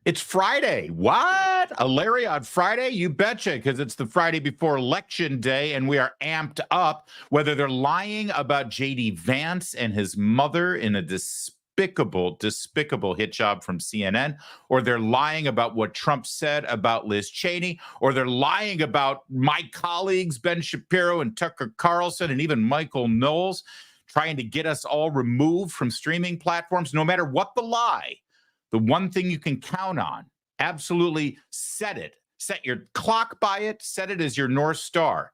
It's Friday. What? A Larry on Friday? You betcha, because it's the Friday before Election Day, and we are amped up. Whether they're lying about J.D. Vance and his mother in a despicable hit job from CNN, or they're lying about what Trump said about Liz Cheney, or they're lying about my colleagues, Ben Shapiro and Tucker Carlson, and even Michael Knowles, trying to get us all removed from streaming platforms. No matter what the lie, the one thing you can count on, absolutely set your clock by it, set it as your North Star,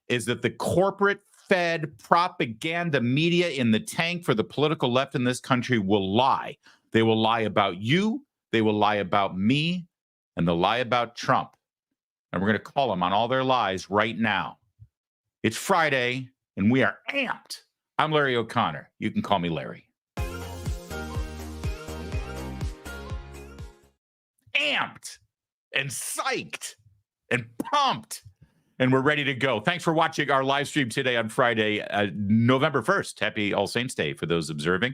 is that the corporate fed propaganda media in the tank for the political left in this country will lie. They will lie about you, they will lie about me, and they'll lie about Trump. And we're going to call them on all their lies right now. It's Friday, and we are amped. I'm Larry O'Connor. You can call me Larry. Amped and psyched and pumped, and we're ready to go. Thanks for watching our live stream today on Friday, November 1st. Happy All Saints Day for those observing.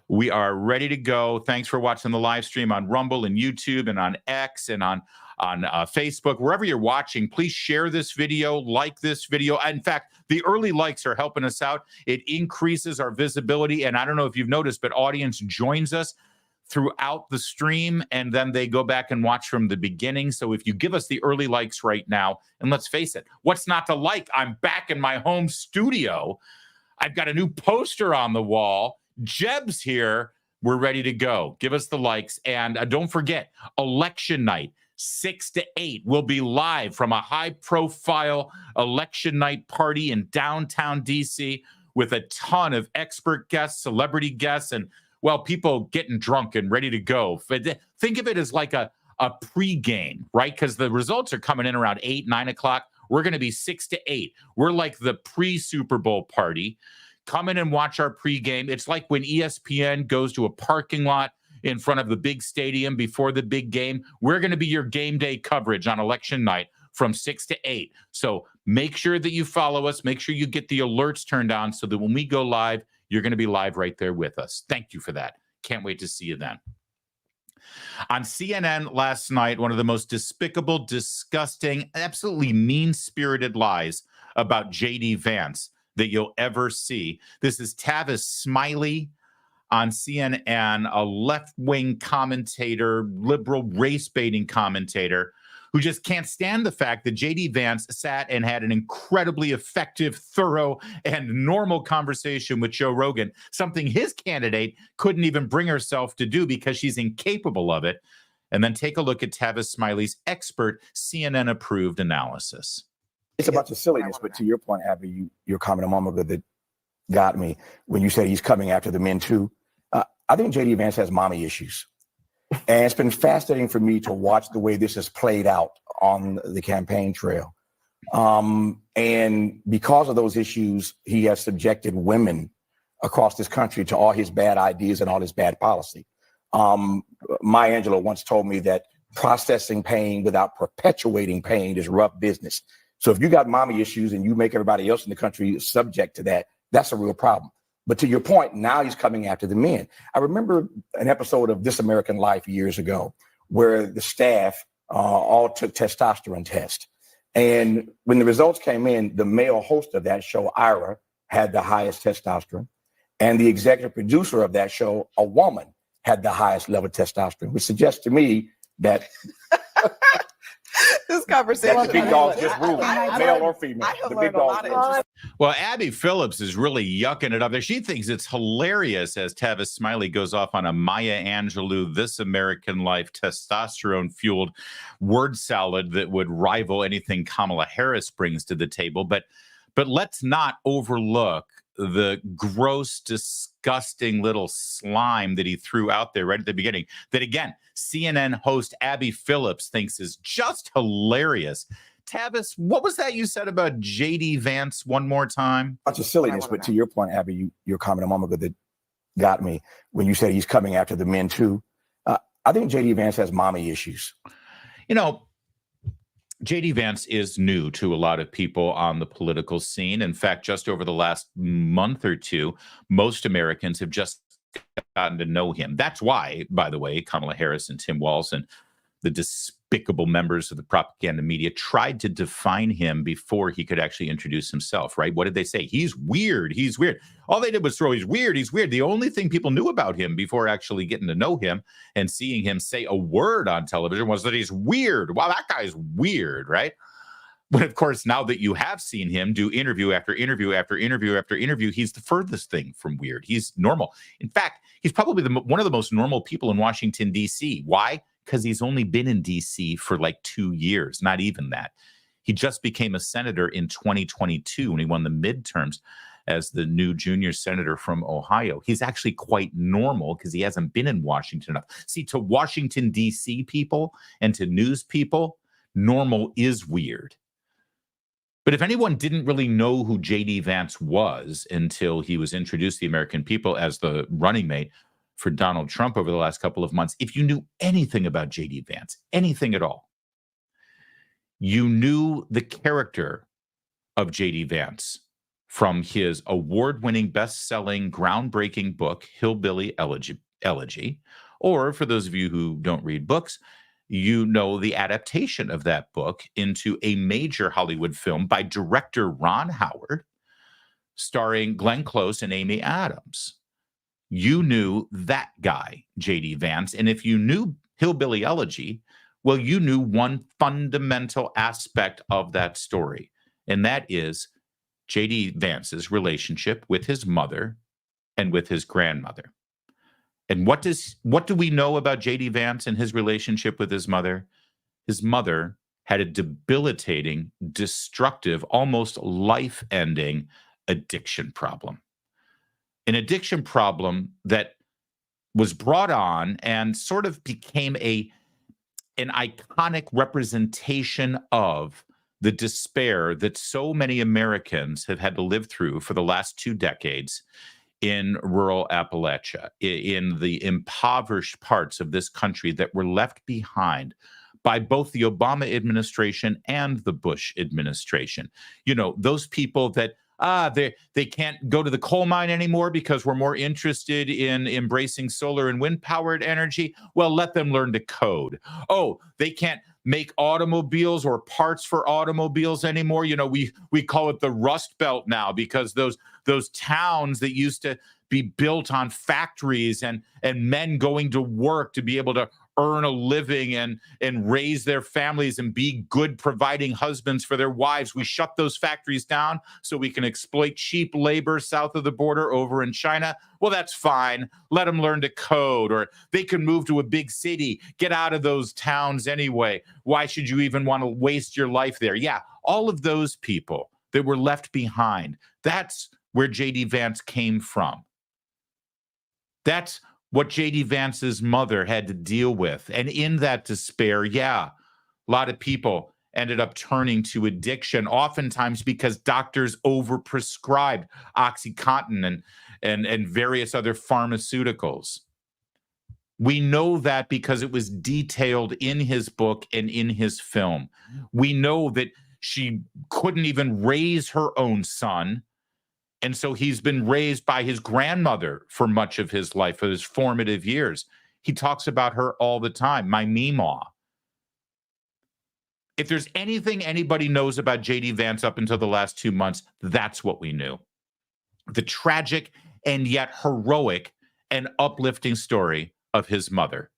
We are ready to go. Thanks for watching the live stream on Rumble and YouTube and on X and on Facebook. Wherever you're watching, please share this video, like this video. In fact, the early likes are helping us out. It increases our visibility, and I don't know if you've noticed, but audience joins us throughout the stream, and then they go back and watch from the beginning. So if you give us the early likes right now, and let's face it, what's not to like? I'm back in my home studio. I've got a new poster on the wall. Jeb's here. We're ready to go. Give us the likes. And don't forget, election night, 6 to 8. We'll be live from a high-profile election night party in downtown D.C. with a ton of expert guests, celebrity guests, and well, people getting drunk and ready to go. Think of it as like a pregame, right? Because the results are coming in around 8, 9 o'clock. We're going to be 6 to 8. We're like the pre-Super Bowl party. Come in and watch our pregame. It's like when ESPN goes to a parking lot in front of the big stadium before the big game. We're going to be your game day coverage on election night from 6 to 8. So make sure that you follow us. Make sure you get the alerts turned on so that when we go live, you're going to be live right there with us. Thank you for that. Can't wait to see you then. On CNN last night, one of the most despicable, disgusting, absolutely mean-spirited lies about J.D. Vance that you'll ever see. This is Tavis Smiley on CNN, a left-wing commentator, liberal race-baiting commentator, who just can't stand the fact that J.D. Vance sat and had an incredibly effective, thorough, and normal conversation with Joe Rogan, something his candidate couldn't even bring herself to do because she's incapable of it. And then take a look at Tavis Smiley's expert, CNN-approved analysis. It's a bunch of silliness, but to your point, Abby, your comment a moment ago that got me when you said he's coming after the men too. I think J.D. Vance has mommy issues. And it's been fascinating for me to watch the way this has played out on the campaign trail. And because of those issues, he has subjected women across this country to all his bad ideas and all his bad policy. Maya Angelou once told me that processing pain without perpetuating pain is rough business. So if you got mommy issues and you make everybody else in the country subject to that, that's a real problem. But to your point, now he's coming after the men. I remember an episode of This American Life years ago where the staff all took testosterone tests. And when the results came in, the male host of that show, Ira, had the highest testosterone. And the executive producer of that show, a woman, had the highest level of testosterone, which suggests to me that this conversation. The big dogs just rule, male or female. The big dogs. Well, Abby Phillips is really yucking it up there. She thinks it's hilarious as Tavis Smiley goes off on a Maya Angelou, This American Life, testosterone-fueled word salad that would rival anything Kamala Harris brings to the table. But let's not overlook the gross, disgusting little slime that he threw out there right at the beginning. That, again, CNN host Abby Phillips thinks is just hilarious. Tavis, what was that you said about J.D. Vance one more time? A bunch of silliness, but to your point, Abby, your comment a moment ago that got me when you said he's coming after the men too. I think J.D. Vance has mommy issues. You know, J.D. Vance is new to a lot of people on the political scene. In fact, just over the last month or two, most Americans have just gotten to know him. That's why, by the way, Kamala Harris and Tim Walz and the despicable members of the propaganda media tried to define him before he could actually introduce himself, right? What did they say? He's weird. He's weird. All they did was throw, he's weird. He's weird. The only thing people knew about him before actually getting to know him and seeing him say a word on television was that he's weird. Wow, that guy's weird, right? But of course, now that you have seen him do interview after interview after interview after interview, he's the furthest thing from weird. He's normal. In fact, he's probably one of the most normal people in Washington, D.C. Why? Because he's only been in D.C. for like 2 years, not even that. He just became a senator in 2022 when he won the midterms as the new junior senator from Ohio. He's actually quite normal because he hasn't been in Washington enough. See, to Washington, D.C. people and to news people, normal is weird. But if anyone didn't really know who J.D. Vance was until he was introduced to the American people as the running mate for Donald Trump over the last couple of months, if you knew anything about J.D. Vance, anything at all, you knew the character of J.D. Vance from his award-winning, best-selling, groundbreaking book, Hillbilly Elegy, or for those of you who don't read books, you know the adaptation of that book into a major Hollywood film by director Ron Howard, starring Glenn Close and Amy Adams. You knew that guy, J.D. Vance. And if you knew Hillbilly Elegy, well, you knew one fundamental aspect of that story, and that is J.D. Vance's relationship with his mother and with his grandmother. And what do we know about J.D. Vance and his relationship with his mother? His mother had a debilitating, destructive, almost life-ending addiction problem. An addiction problem that was brought on and sort of became an iconic representation of the despair that so many Americans have had to live through for the last 2 decades in rural Appalachia, in the impoverished parts of this country that were left behind by both the Obama administration and the Bush administration. You know, those people that they can't go to the coal mine anymore because we're more interested in embracing solar and wind powered energy. Well, let them learn to code. Oh, they can't make automobiles or parts for automobiles anymore. You know, we call it the Rust Belt now because those towns that used to be built on factories and men going to work to be able to earn a living and raise their families and be good providing husbands for their wives. We shut those factories down so we can exploit cheap labor south of the border over in China. Well, that's fine. Let them learn to code, or they can move to a big city. Get out of those towns anyway. Why should you even want to waste your life there? Yeah, all of those people that were left behind. That's where J.D. Vance came from. That's what J.D. Vance's mother had to deal with. And in that despair, yeah, a lot of people ended up turning to addiction, oftentimes because doctors overprescribed OxyContin and various other pharmaceuticals. We know that because it was detailed in his book and in his film. We know that she couldn't even raise her own son. And so he's been raised by his grandmother for much of his life, for his formative years. He talks about her all the time, my Meemaw. If there's anything anybody knows about J.D. Vance up until the last 2 months, that's what we knew. The tragic and yet heroic and uplifting story of his mother.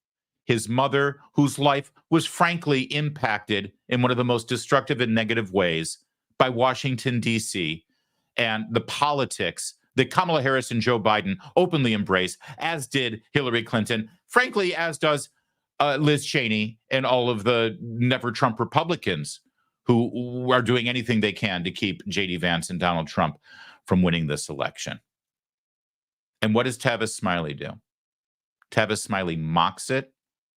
His mother, whose life was frankly impacted in one of the most destructive and negative ways by Washington, D.C., and the politics that Kamala Harris and Joe Biden openly embrace, as did Hillary Clinton, frankly, as does Liz Cheney and all of the never Trump Republicans who are doing anything they can to keep J.D. Vance and Donald Trump from winning this election. And what does Tavis Smiley do? Tavis Smiley mocks it.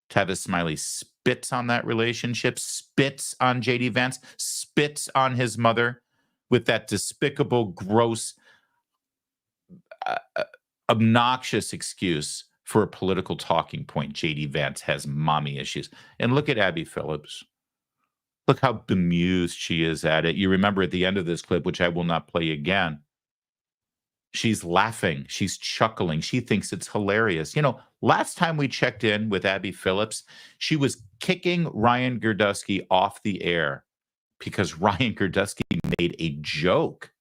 Tavis Smiley spits on that relationship, spits on J.D. Vance, spits on his mother, with that despicable, gross, obnoxious excuse for a political talking point. J.D. Vance has mommy issues. And look at Abby Phillips. Look how bemused she is at it. You remember at the end of this clip, which I will not play again, She's laughing. She's chuckling. She thinks it's hilarious. You know, last time we checked in with Abby Phillips, she was kicking Ryan Girdusky off the air because Ryan Girdusky made a joke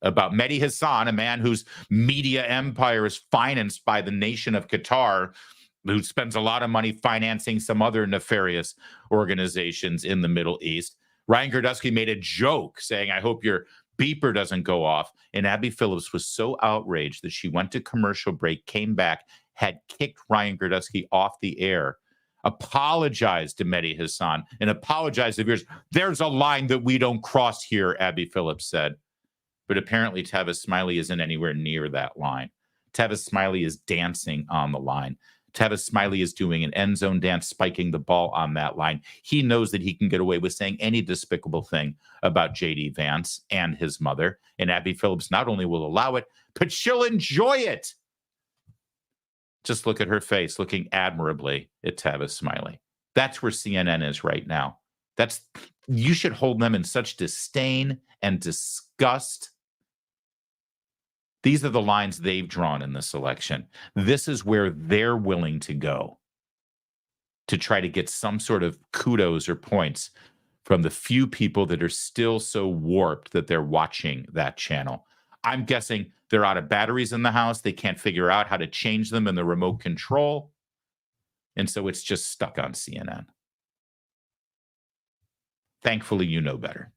about Mehdi Hassan, a man whose media empire is financed by the nation of Qatar, who spends a lot of money financing some other nefarious organizations in the Middle East. Ryan Girdusky made a joke saying, I hope your beeper doesn't go off. And Abby Phillips was so outraged that she went to commercial break, came back, had kicked Ryan Girdusky off the air, apologized to Mehdi Hassan, and apologized to viewers. There's a line that we don't cross here, Abby Phillips said. But apparently Tavis Smiley isn't anywhere near that line. Tavis Smiley is dancing on the line. Tavis Smiley is doing an end zone dance, spiking the ball on that line. He knows that he can get away with saying any despicable thing about J.D. Vance and his mother. And Abby Phillips not only will allow it, but she'll enjoy it. Just look at her face, looking admirably at Tavis Smiley. That's where CNN is right now. You should hold them in such disdain and disgust. These are the lines they've drawn in this election. This is where they're willing to go to try to get some sort of kudos or points from the few people that are still so warped that they're watching that channel. I'm guessing they're out of batteries in the house. They can't figure out how to change them in the remote control. And so it's just stuck on CNN. Thankfully, you know better.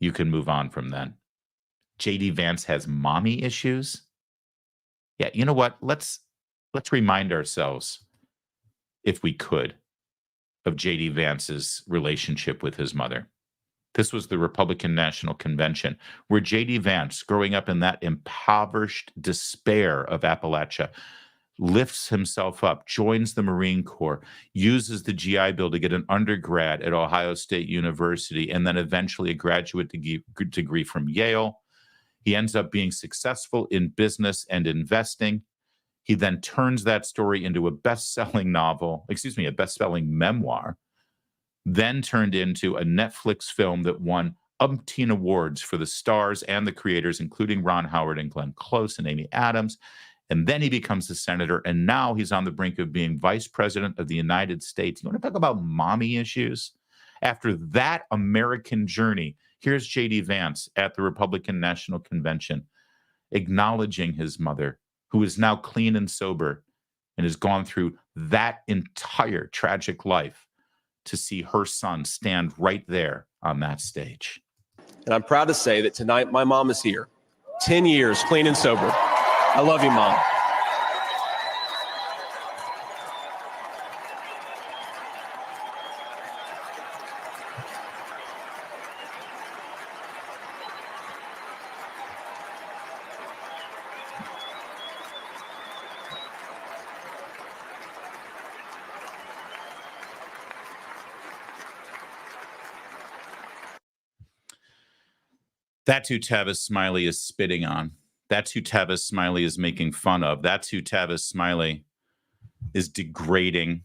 You can move on from then. J.D. Vance has mommy issues. Yeah, you know what? Let's remind ourselves, if we could, of J.D. Vance's relationship with his mother. This was the Republican National Convention, where J.D. Vance, growing up in that impoverished despair of Appalachia, lifts himself up, joins the Marine Corps, uses the GI Bill to get an undergrad at Ohio State University, and then eventually a graduate degree from Yale. He ends up being successful in business and investing. He then turns that story into a best-selling memoir, then turned into a Netflix film that won umpteen awards for the stars and the creators, including Ron Howard and Glenn Close and Amy Adams. And then he becomes a senator, and now he's on the brink of being vice president of the United States. You want to talk about mommy issues? After that American journey, here's J.D. Vance at the Republican National Convention, acknowledging his mother, who is now clean and sober and has gone through that entire tragic life to see her son stand right there on that stage. And I'm proud to say that tonight my mom is here, 10 years clean and sober. I love you, Mom. That's who Tavis Smiley is spitting on. That's who Tavis Smiley is making fun of. That's who Tavis Smiley is degrading,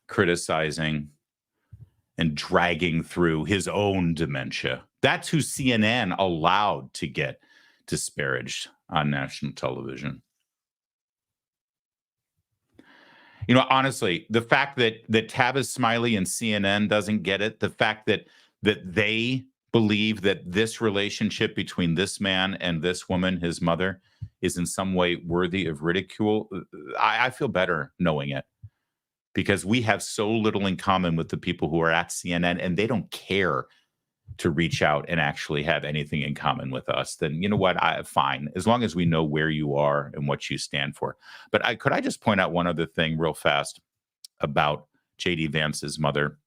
criticizing, and dragging through his own dementia. That's who CNN allowed to get disparaged on national television. You know, honestly, the fact that Tavis Smiley and CNN doesn't get it, the fact that they believe that this relationship between this man and this woman, his mother, is in some way worthy of ridicule, I feel better knowing it, because we have so little in common with the people who are at CNN, and they don't care to reach out and actually have anything in common with us. Then you know what? Fine, as long as we know where you are and what you stand for. But could I just point out one other thing real fast about J.D. Vance's mother?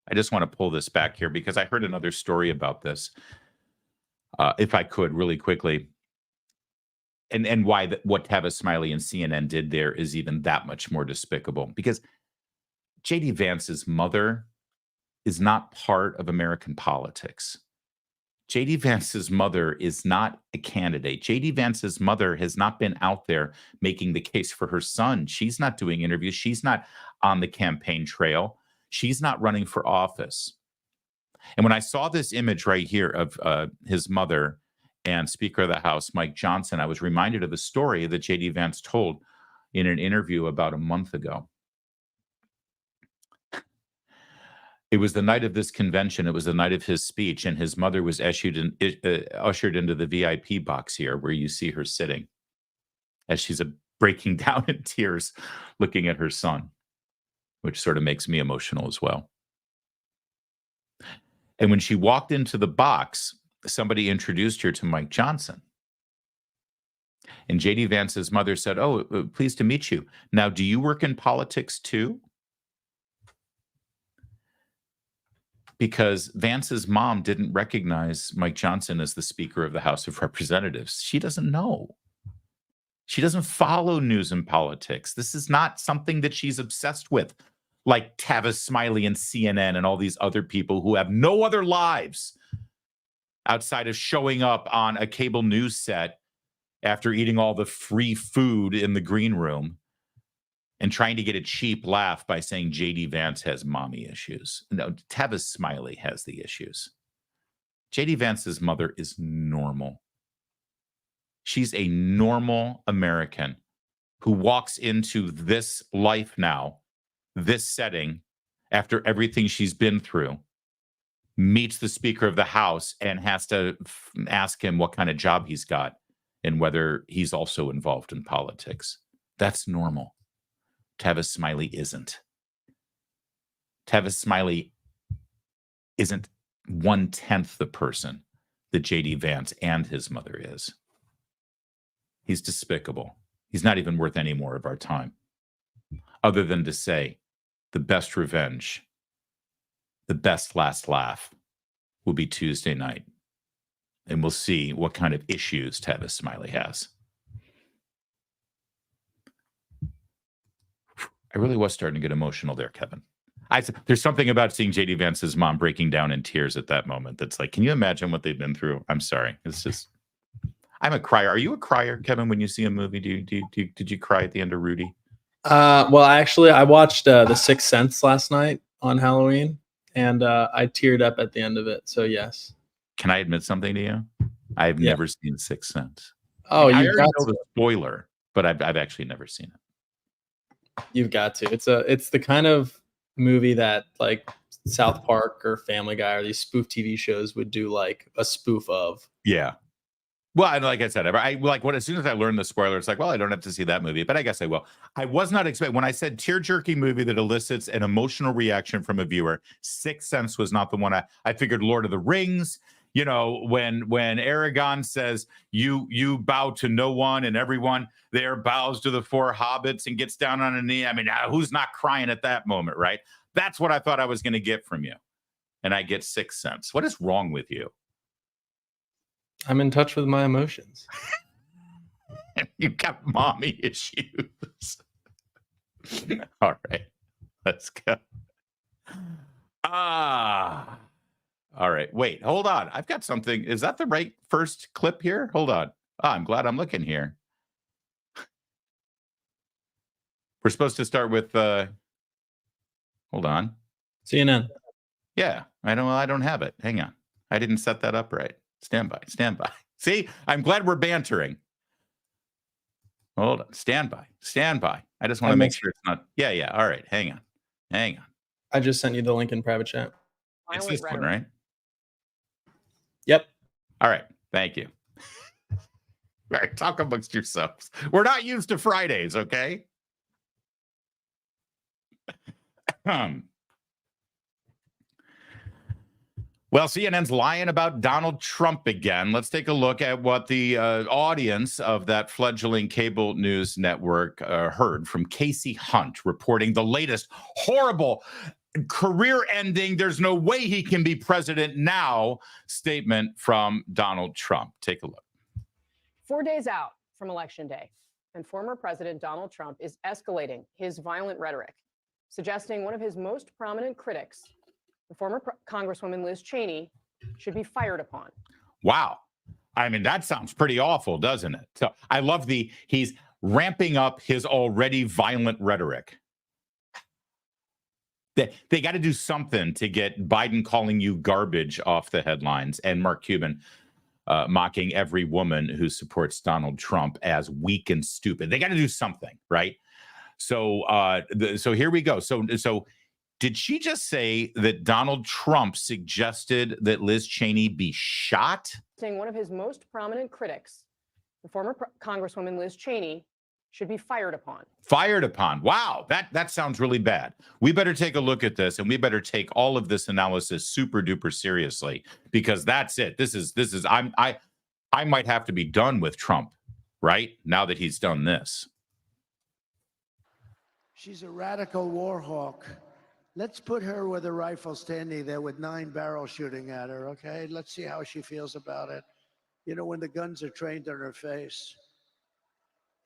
I just want to pull this back here because I heard another story about this. If I could, really quickly, and why what Tavis Smiley and CNN did there is even that much more despicable. Because J.D. Vance's mother is not part of American politics. J.D. Vance's mother is not a candidate. J.D. Vance's mother has not been out there making the case for her son. She's not doing interviews. She's not on the campaign trail. She's not running for office. And when I saw this image right here of his mother and Speaker of the House, Mike Johnson, I was reminded of a story that J.D. Vance told in an interview about a month ago. It was the night of this convention. It was the night of his speech, and his mother was ushered into the VIP box here, where you see her sitting as she's breaking down in tears, looking at her son, which sort of makes me emotional as well. And when she walked into the box, somebody introduced her to Mike Johnson. And J.D. Vance's mother said, "Oh, pleased to meet you. Now, do you work in politics too?" Because Vance's mom didn't recognize Mike Johnson as the Speaker of the House of Representatives. She doesn't know. She doesn't follow news and politics. This is not something that she's obsessed with, like Tavis Smiley and CNN and all these other people who have no other lives outside of showing up on a cable news set after eating all the free food in the green room and trying to get a cheap laugh by saying J.D. Vance has mommy issues. No, Tavis Smiley has the issues. J.D. Vance's mother is normal. She's a normal American who walks into this life now, this setting, after everything she's been through, meets the Speaker of the House and has to ask him what kind of job he's got and whether he's also involved in politics. That's normal. Tavis Smiley isn't. Tavis Smiley isn't 1/10 the person that J.D. Vance and his mother is. He's despicable. He's not even worth any more of our time, other than to say the best revenge, the best last laugh will be Tuesday night. And we'll see what kind of issues Tavis Smiley has. I really was starting to get emotional there, Kevin. There's something about seeing J.D. Vance's mom breaking down in tears at that moment that's like, can you imagine what they've been through? I'm sorry. It's just, I'm a crier. Are you a crier, Kevin, when you see a movie? Did you cry at the end of Rudy? Well, actually, I watched The Sixth Sense last night on Halloween, and I teared up at the end of it. So, yes. Can I admit something to you? I've never seen Sixth Sense. Oh, I you've already got know to. the spoiler, but I've actually never seen it. You've got to. It's the kind of movie that like South Park or Family Guy or these spoof TV shows would do like a spoof of. Yeah. Well, and like I said, as soon as I learned the spoiler, it's like, well, I don't have to see that movie, but I guess I will. I was not expecting, when I said tear-jerky movie that elicits an emotional reaction from a viewer, Sixth Sense was not the one. I figured Lord of the Rings, you know, when Aragorn says, you bow to no one and everyone there bows to the four hobbits and gets down on a knee. I mean, who's not crying at that moment, right? That's what I thought I was going to get from you. And I get Sixth Sense. What is wrong with you? I'm in touch with my emotions. You got mommy issues. All right, let's go. All right. Wait, hold on. I've got something. Is that the right first clip here? Hold on. I'm glad I'm looking here. We're supposed to start with hold on. CNN. Yeah, I don't have it. Hang on. I didn't set that up right. Stand by. See, I'm glad we're bantering. Hold on. Stand by. I just want to make sure it's not. Yeah. All right. Hang on. I just sent you the link in private chat. It's this one, right? Yep. All right. Thank you. All right. Talk amongst yourselves. We're not used to Fridays, okay? Well, CNN's lying about Donald Trump again. Let's take a look at what the audience of that fledgling cable news network heard from Casey Hunt, reporting the latest horrible, career-ending, there's no way he can be president now statement from Donald Trump. Take a look. 4 days out from Election Day, and former President Donald Trump is escalating his violent rhetoric, suggesting one of his most prominent critics, the former Congresswoman Liz Cheney, should be fired upon. Wow. I mean, that sounds pretty awful, doesn't it? So I love he's ramping up his already violent rhetoric. They got to do something to get Biden calling you garbage off the headlines and Mark Cuban mocking every woman who supports Donald Trump as weak and stupid. They got to do something, right? So so here we go. So did she just say that Donald Trump suggested that Liz Cheney be shot? Saying one of his most prominent critics, the former Congresswoman Liz Cheney, should be fired upon. Fired upon. Wow, that sounds really bad. We better take a look at this, and we better take all of this analysis super duper seriously, because that's it. This is I might have to be done with Trump right now that he's done this. She's a radical war hawk. Let's put her with a rifle standing there with 9 barrels shooting at her, okay? Let's see how she feels about it. You know, when the guns are trained on her face.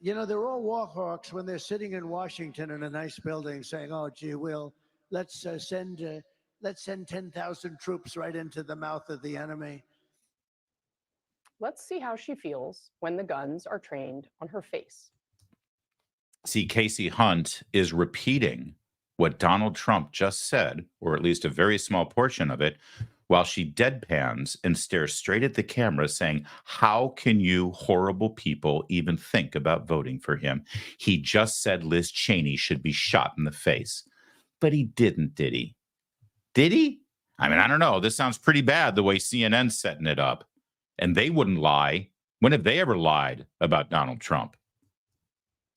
You know, they're all war hawks when they're sitting in Washington in a nice building saying, oh, gee, let's send 10,000 troops right into the mouth of the enemy. Let's see how she feels when the guns are trained on her face. See, Casey Hunt is repeating what Donald Trump just said, or at least a very small portion of it, while she deadpans and stares straight at the camera saying, how can you horrible people even think about voting for him? He just said Liz Cheney should be shot in the face. But he didn't, did he? Did he? I mean, I don't know. This sounds pretty bad the way CNN's setting it up. And they wouldn't lie. When have they ever lied about Donald Trump?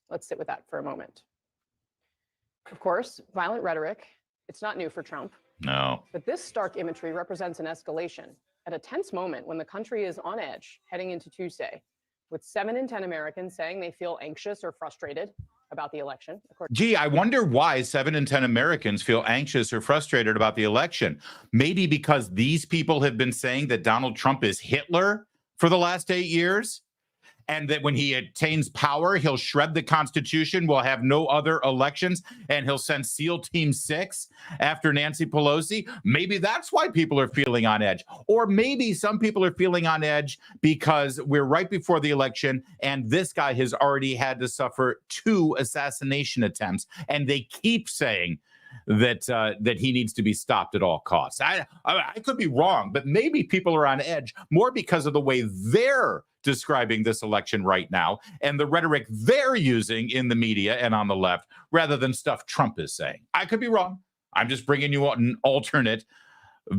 Let's sit with that for a moment. Of course, violent rhetoric, it's not new for Trump. No. But this stark imagery represents an escalation at a tense moment when the country is on edge heading into Tuesday, with 7 in 10 Americans saying they feel anxious or frustrated about the election. Gee, I wonder why 7 in 10 Americans feel anxious or frustrated about the election. Maybe because these people have been saying that Donald Trump is Hitler for the last 8 years, and that when he attains power, he'll shred the Constitution, we'll have no other elections, and he'll send SEAL Team 6 after Nancy Pelosi. Maybe that's why people are feeling on edge. Or maybe some people are feeling on edge because we're right before the election, and this guy has already had to suffer 2 assassination attempts, and they keep saying that he needs to be stopped at all costs. I could be wrong, but maybe people are on edge more because of the way they're describing this election right now and the rhetoric they're using in the media and on the left rather than stuff Trump is saying. I could be wrong. I'm just bringing you an alternate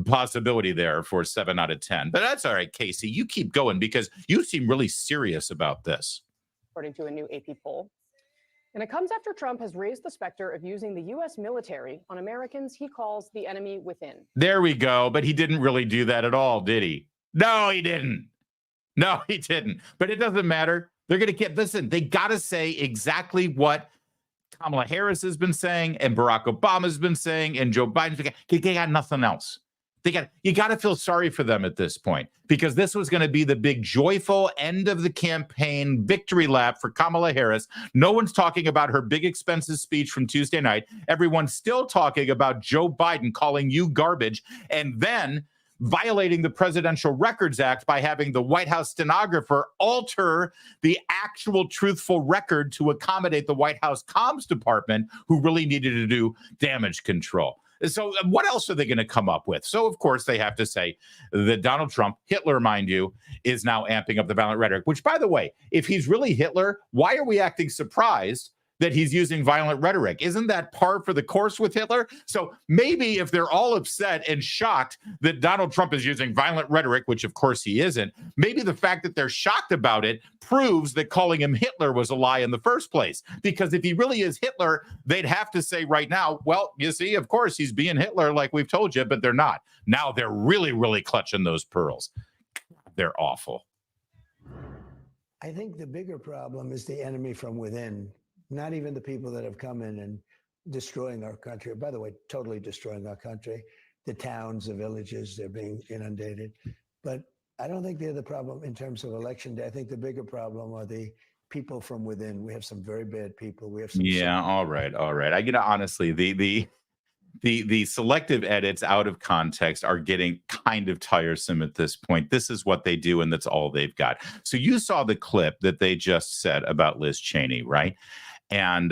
possibility there for 7 out of 10. But that's all right, Casey. You keep going because you seem really serious about this. According to a new AP poll. And it comes after Trump has raised the specter of using the U.S. military on Americans he calls the enemy within. There we go. But he didn't really do that at all, did he? No, he didn't. No, he didn't. But it doesn't matter. They're going to get, listen, they got to say exactly what Kamala Harris has been saying and Barack Obama's been saying and Joe Biden's been saying. They got nothing else. You got to feel sorry for them at this point because this was going to be the big joyful end of the campaign victory lap for Kamala Harris. No one's talking about her big expensive speech from Tuesday night. Everyone's still talking about Joe Biden calling you garbage and then violating the Presidential Records Act by having the White House stenographer alter the actual truthful record to accommodate the White House comms department, who really needed to do damage control. So what else are they going to come up with? So, of course, they have to say that Donald Trump, Hitler, mind you, is now amping up the violent rhetoric, which, by the way, if he's really Hitler, why are we acting surprised that he's using violent rhetoric? Isn't that par for the course with Hitler? So maybe if they're all upset and shocked that Donald Trump is using violent rhetoric, which of course he isn't, maybe the fact that they're shocked about it proves that calling him Hitler was a lie in the first place. Because if he really is Hitler, they'd have to say right now, well, you see, of course he's being Hitler like we've told you, but they're not. Now they're really, really clutching those pearls. They're awful. I think the bigger problem is the enemy from within. Not even the people that have come in and destroying our country. By the way, totally destroying our country. The towns, the villages, they're being inundated. But I don't think they're the problem in terms of election day. I think the bigger problem are the people from within. We have some very bad people. We have some. Yeah, all right. Honestly, the selective edits out of context are getting kind of tiresome at this point. This is what they do, and that's all they've got. So you saw the clip that they just said about Liz Cheney, right? And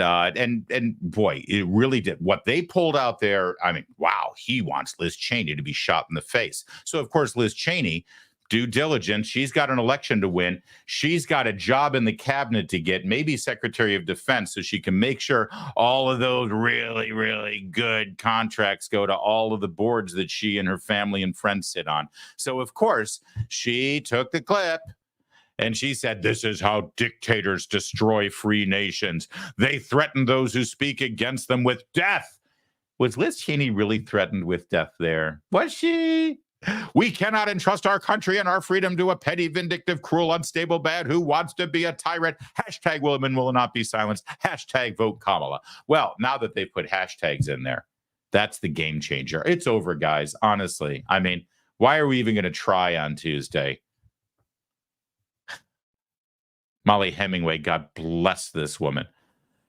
boy, it really did. What they pulled out there, I mean, wow, he wants Liz Cheney to be shot in the face. So, of course, Liz Cheney, due diligence, she's got an election to win. She's got a job in the cabinet to get, maybe Secretary of Defense, so she can make sure all of those really, really good contracts go to all of the boards that she and her family and friends sit on. So, of course, she took the clip. And she said, this is how dictators destroy free nations. They threaten those who speak against them with death. Was Liz Cheney really threatened with death there? Was she? We cannot entrust our country and our freedom to a petty, vindictive, cruel, unstable bad who wants to be a tyrant. Hashtag women will not be silenced. Hashtag vote Kamala. Well, now that they put hashtags in there, that's the game changer. It's over, guys. Honestly, I mean, why are we even going to try on Tuesday? Molly Hemingway, God bless this woman,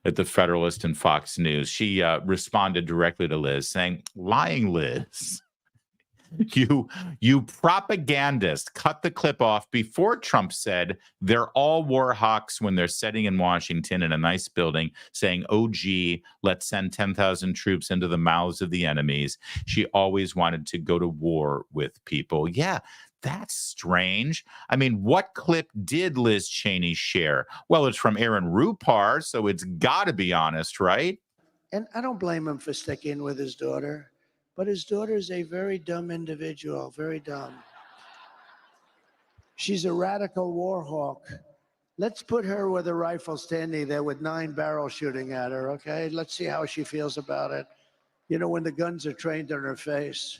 at the Federalist and Fox News. She responded directly to Liz saying, lying Liz, you propagandist, cut the clip off before Trump said they're all war hawks when they're sitting in Washington in a nice building saying, oh, gee, let's send 10,000 troops into the mouths of the enemies. She always wanted to go to war with people. Yeah. That's strange. I mean, what clip did Liz Cheney share? Well, it's from Aaron Rupar, so it's got to be honest, right? And I don't blame him for sticking with his daughter, but his daughter is a very dumb individual, very dumb. She's a radical war hawk. Let's put her with a rifle standing there with 9 barrels shooting at her, okay? Let's see how she feels about it. You know, when the guns are trained on her face.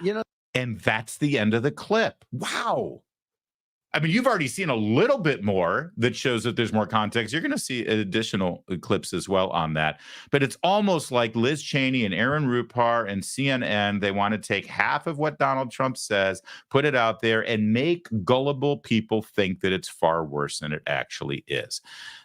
You know. And that's the end of the clip. Wow. I mean, you've already seen a little bit more that shows that there's more context. You're going to see additional clips as well on that. But it's almost like Liz Cheney and Aaron Rupar and CNN, they want to take half of what Donald Trump says, put it out there, and make gullible people think that it's far worse than it actually is.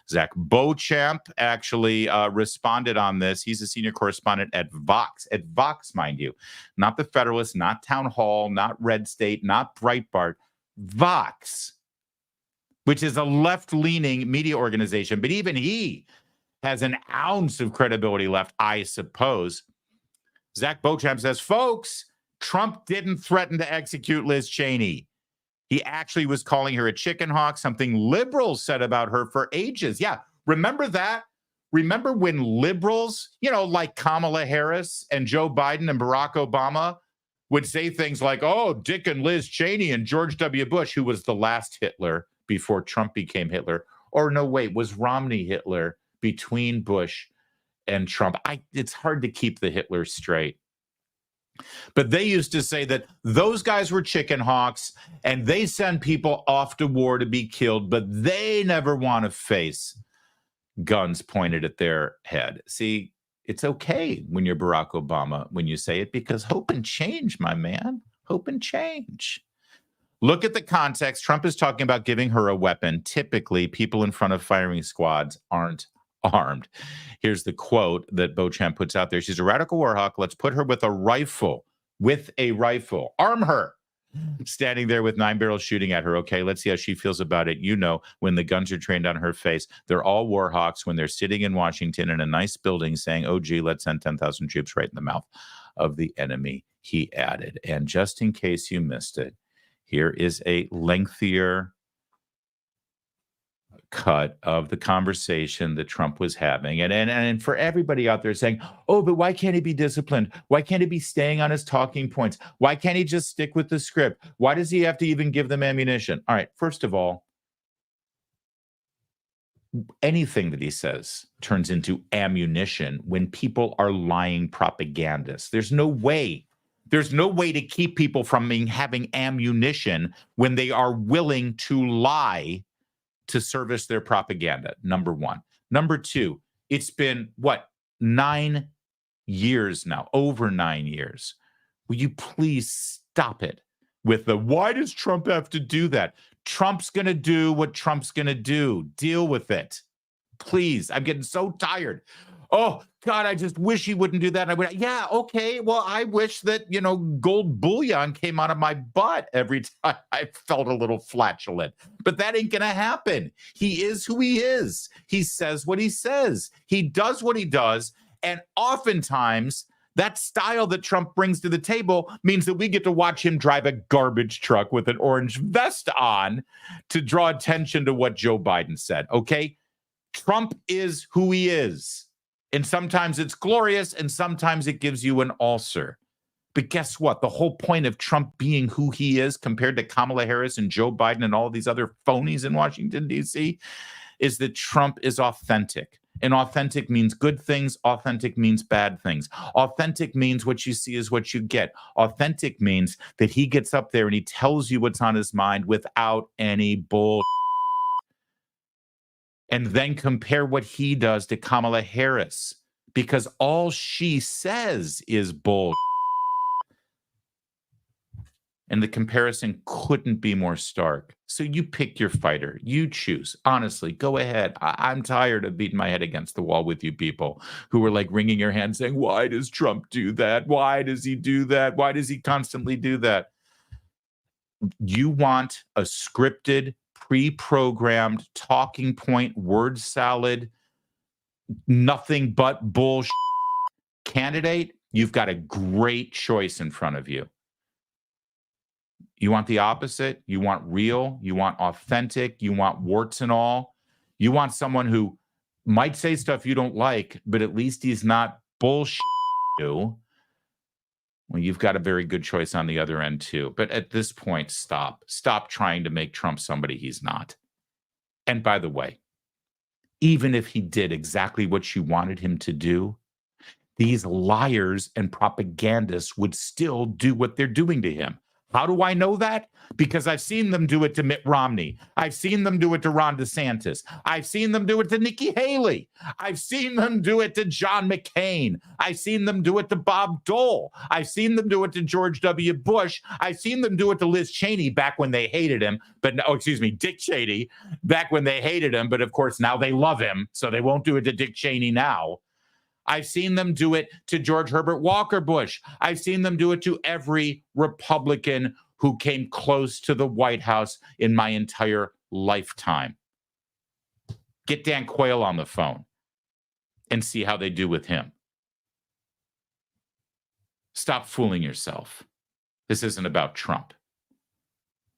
Zach Beauchamp actually responded on this. He's a senior correspondent at Vox, mind you, not the Federalist, not Town Hall, not Red State, not Breitbart, Vox, which is a left-leaning media organization. But even he has an ounce of credibility left, I suppose. Zach Beauchamp says, folks, Trump didn't threaten to execute Liz Cheney. He actually was calling her a chicken hawk, something liberals said about her for ages. Yeah, remember that? Remember when liberals, you know, like Kamala Harris and Joe Biden and Barack Obama would say things like, oh, Dick and Liz Cheney and George W. Bush, who was the last Hitler before Trump became Hitler. Or no, wait, was Romney Hitler between Bush and Trump? It's hard to keep the Hitler straight. But they used to say that those guys were chicken hawks and they send people off to war to be killed, but they never want to face guns pointed at their head. See, it's okay when you're Barack Obama when you say it, because hope and change, my man, hope and change. Look at the context. Trump is talking about giving her a weapon. Typically, people in front of firing squads aren't armed. Here's the quote that Beauchamp puts out there. She's a radical war hawk. Let's put her with a rifle. Arm her. Standing there with 9 barrels shooting at her. Okay, let's see how she feels about it. You know, when the guns are trained on her face, they're all war hawks when they're sitting in Washington in a nice building saying, oh, gee, let's send 10,000 troops right in the mouth of the enemy, he added. And just in case you missed it, here is a lengthier cut of the conversation that Trump was having. And for everybody out there saying, oh, but why can't he be disciplined? Why can't he be staying on his talking points? Why can't he just stick with the script? Why does he have to even give them ammunition? All right, first of all, anything that he says turns into ammunition when people are lying propagandists. There's no way to keep people from having ammunition when they are willing to lie to service their propaganda, number one. Number two, it's been, 9 years now, over 9 years. Will you please stop it with the, why does Trump have to do that? Trump's going to do what Trump's going to do. Deal with it. Please, I'm getting so tired. Oh God, I just wish he wouldn't do that. And I would, yeah, okay. Well, I wish that, gold bullion came out of my butt every time I felt a little flatulent. But that ain't gonna happen. He is who he is. He says what he says. He does what he does. And oftentimes that style that Trump brings to the table means that we get to watch him drive a garbage truck with an orange vest on to draw attention to what Joe Biden said. Okay. Trump is who he is. And sometimes it's glorious and sometimes it gives you an ulcer. But guess what? The whole point of Trump being who he is compared to Kamala Harris and Joe Biden and all these other phonies in Washington, D.C., is that Trump is authentic. And authentic means good things. Authentic means bad things. Authentic means what you see is what you get. Authentic means that he gets up there and he tells you what's on his mind without any bull. And then compare what he does to Kamala Harris, because all she says is bull. And the comparison couldn't be more stark. So you pick your fighter. You choose. Honestly, go ahead. I'm tired of beating my head against the wall with you people who are like wringing your hands saying, why does Trump do that? Why does he do that? Why does he constantly do that? You want a scripted, pre-programmed talking point, word salad, nothing but bullshit candidate, you've got a great choice in front of you. You want the opposite. You want real. You want authentic. You want warts and all. You want someone who might say stuff you don't like, but at least he's not bullshit you. Well, you've got a very good choice on the other end too. But at this point, stop. Stop trying to make Trump somebody he's not. And by the way, even if he did exactly what you wanted him to do, these liars and propagandists would still do what they're doing to him. How do I know that? Because I've seen them do it to Mitt Romney. I've seen them do it to Ron DeSantis. I've seen them do it to Nikki Haley. I've seen them do it to John McCain. I've seen them do it to Bob Dole. I've seen them do it to George W. Bush. I've seen them do it to Liz Cheney back when they hated him. Dick Cheney back when they hated him. But of course, now they love him. So they won't do it to Dick Cheney now. I've seen them do it to George Herbert Walker Bush. I've seen them do it to every Republican who came close to the White House in my entire lifetime. Get Dan Quayle on the phone and see how they do with him. Stop fooling yourself. This isn't about Trump.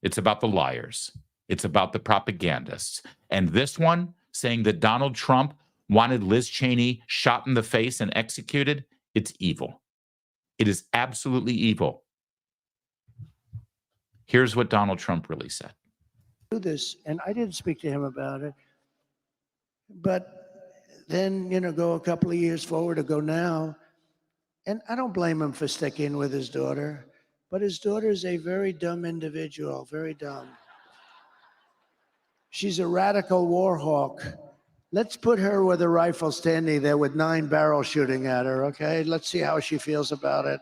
It's about the liars. It's about the propagandists. And this one saying that Donald Trump wanted Liz Cheney shot in the face and executed, it's evil. It is absolutely evil. Here's what Donald Trump really said. Do this, and I didn't speak to him about it. But then, go a couple of years forward or go now, and I don't blame him for sticking with his daughter, but his daughter is a very dumb individual, very dumb. She's a radical war hawk. Let's put her with a rifle standing there with 9 barrels shooting at her, okay? Let's see how she feels about it.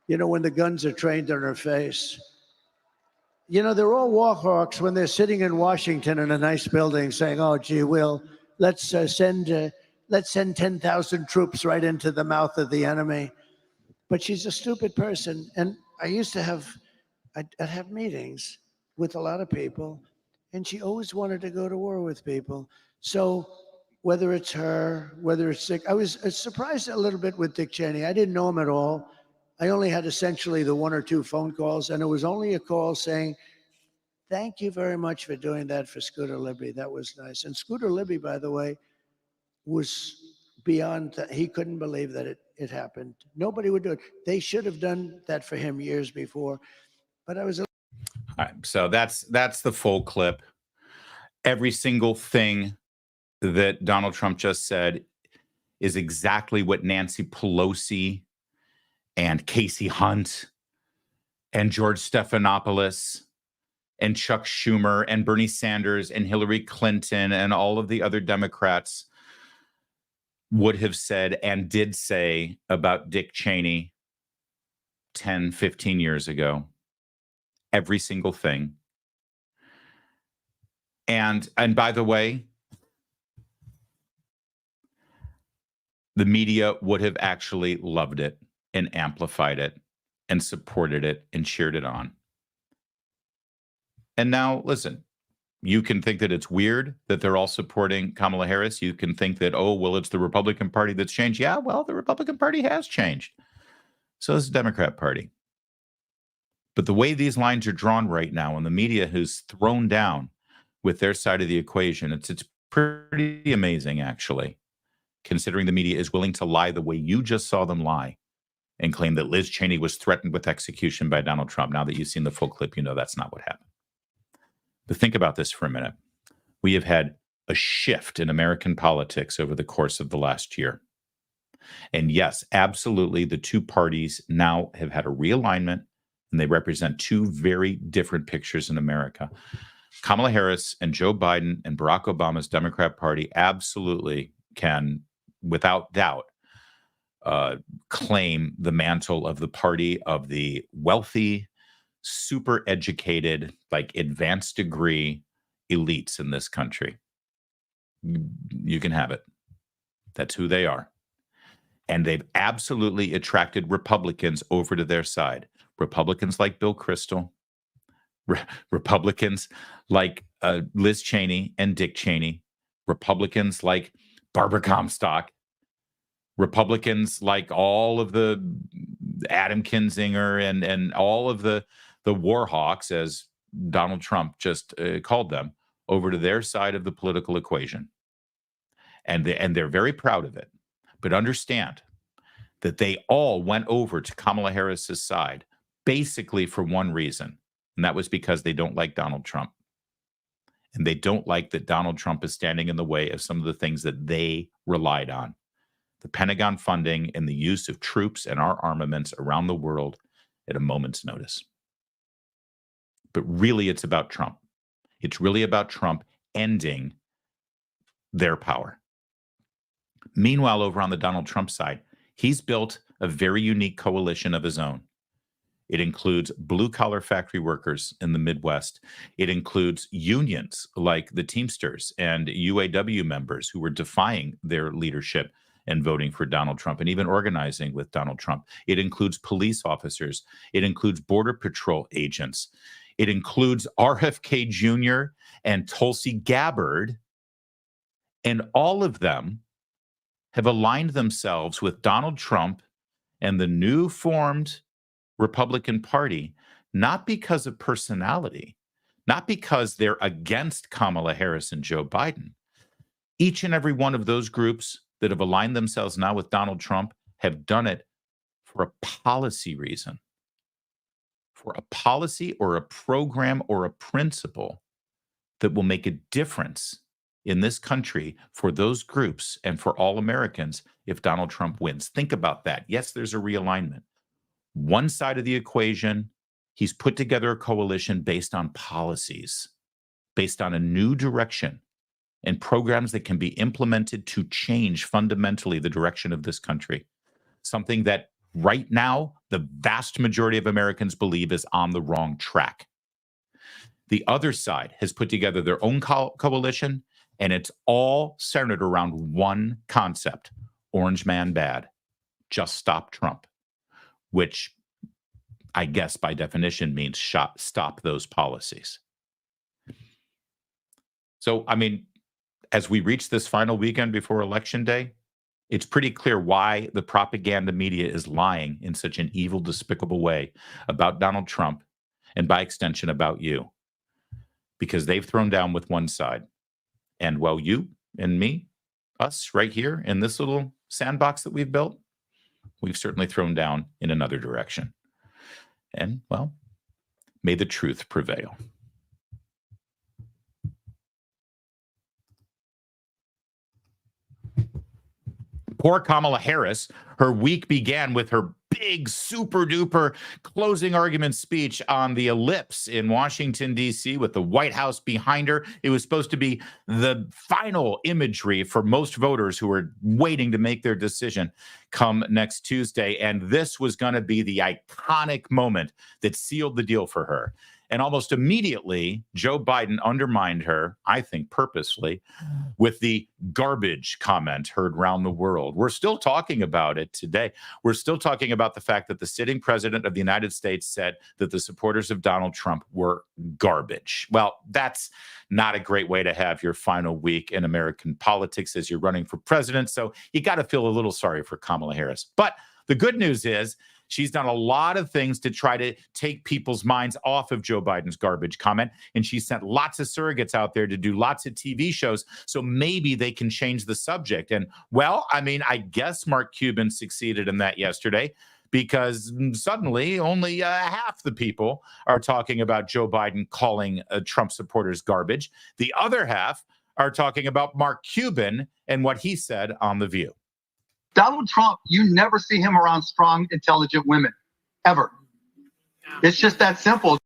When the guns are trained on her face. They're all war hawks when they're sitting in Washington in a nice building saying, oh, gee, let's send 10,000 troops right into the mouth of the enemy. But she's a stupid person. And I used to I'd have meetings with a lot of people, and she always wanted to go to war with people. So whether it's her, whether it's Dick, I was surprised a little bit with Dick Cheney. I didn't know him at all. I only had essentially the 1 or 2 phone calls, and it was only a call saying, thank you very much for doing that for Scooter Libby. That was nice. And Scooter Libby, by the way, was beyond that. He couldn't believe that it happened. Nobody would do it. They should have done that for him years before. But I was... All right, so that's the full clip. Every single thing that Donald Trump just said is exactly what Nancy Pelosi and Casey Hunt and George Stephanopoulos and Chuck Schumer and Bernie Sanders and Hillary Clinton and all of the other Democrats would have said and did say about Dick Cheney 10, 15 years ago. Every single thing. And by the way, the media would have actually loved it and amplified it and supported it and cheered it on. And now, listen, you can think that it's weird that they're all supporting Kamala Harris. You can think that, oh, well, it's the Republican Party that's changed. Yeah, well, the Republican Party has changed. So is the Democrat Party. But the way these lines are drawn right now, and the media who's thrown down with their side of the equation, it's pretty amazing, actually, considering the media is willing to lie the way you just saw them lie and claim that Liz Cheney was threatened with execution by Donald Trump. Now that you've seen the full clip, you know that's not what happened. But think about this for a minute. We have had a shift in American politics over the course of the last year. And yes, absolutely, the two parties now have had a realignment, and they represent two very different pictures in America. Kamala Harris and Joe Biden and Barack Obama's Democrat Party absolutely can, without doubt, claim the mantle of the party of the wealthy, super educated, like advanced degree elites in this country. You can have it. That's who they are. And they've absolutely attracted Republicans over to their side. Republicans like Bill Kristol, Republicans like Liz Cheney and Dick Cheney, Republicans like Barbara Comstock, Republicans like all of the Adam Kinzinger and all of the war hawks, as Donald Trump just called them, over to their side of the political equation. And they're very proud of it. But understand that they all went over to Kamala Harris's side basically for one reason, and that was because they don't like Donald Trump. And they don't like that Donald Trump is standing in the way of some of the things that they relied on. The Pentagon funding and the use of troops and our armaments around the world at a moment's notice. But really, it's about Trump. It's really about Trump ending their power. Meanwhile, over on the Donald Trump side, he's built a very unique coalition of his own. It includes blue-collar factory workers in the Midwest. It includes unions like the Teamsters and UAW members who were defying their leadership and voting for Donald Trump and even organizing with Donald Trump. It includes police officers. It includes Border Patrol agents. It includes RFK Jr. and Tulsi Gabbard. And all of them have aligned themselves with Donald Trump and the new formed Republican Party, not because of personality, not because they're against Kamala Harris and Joe Biden. Each and every one of those groups that have aligned themselves now with Donald Trump have done it for a policy reason, for a policy or a program or a principle that will make a difference in this country for those groups and for all Americans if Donald Trump wins. Think about that. Yes, there's a realignment. One side of the equation, he's put together a coalition based on policies, based on a new direction and programs that can be implemented to change fundamentally the direction of this country. Something that right now, the vast majority of Americans believe is on the wrong track. The other side has put together their own coalition, and it's all centered around one concept: Orange Man bad. Just stop Trump, which I guess by definition means stop those policies. So, I mean, as we reach this final weekend before Election Day, it's pretty clear why the propaganda media is lying in such an evil, despicable way about Donald Trump and by extension about you. Because they've thrown down with one side. And well, you and me, us right here in this little sandbox that we've built, we've certainly thrown down in another direction. And well, may the truth prevail. Poor Kamala Harris, her week began with her big, super duper closing argument speech on the Ellipse in Washington, D.C., with the White House behind her. It was supposed to be the final imagery for most voters who were waiting to make their decision come next Tuesday. And this was going to be the iconic moment that sealed the deal for her. And almost immediately, Joe Biden undermined her, I think purposely, with the garbage comment heard around the world. We're still talking about it today. We're still talking about the fact that the sitting president of the United States said that the supporters of Donald Trump were garbage. Well, that's not a great way to have your final week in American politics as you're running for president. So you got to feel a little sorry for Kamala Harris. But the good news is she's done a lot of things to try to take people's minds off of Joe Biden's garbage comment. And she sent lots of surrogates out there to do lots of TV shows. So maybe they can change the subject. And well, I mean, I guess Mark Cuban succeeded in that yesterday, because suddenly only half the people are talking about Joe Biden calling Trump supporters garbage. The other half are talking about Mark Cuban and what he said on The View. Donald Trump, you never see him around strong, intelligent women, ever. It's just that simple.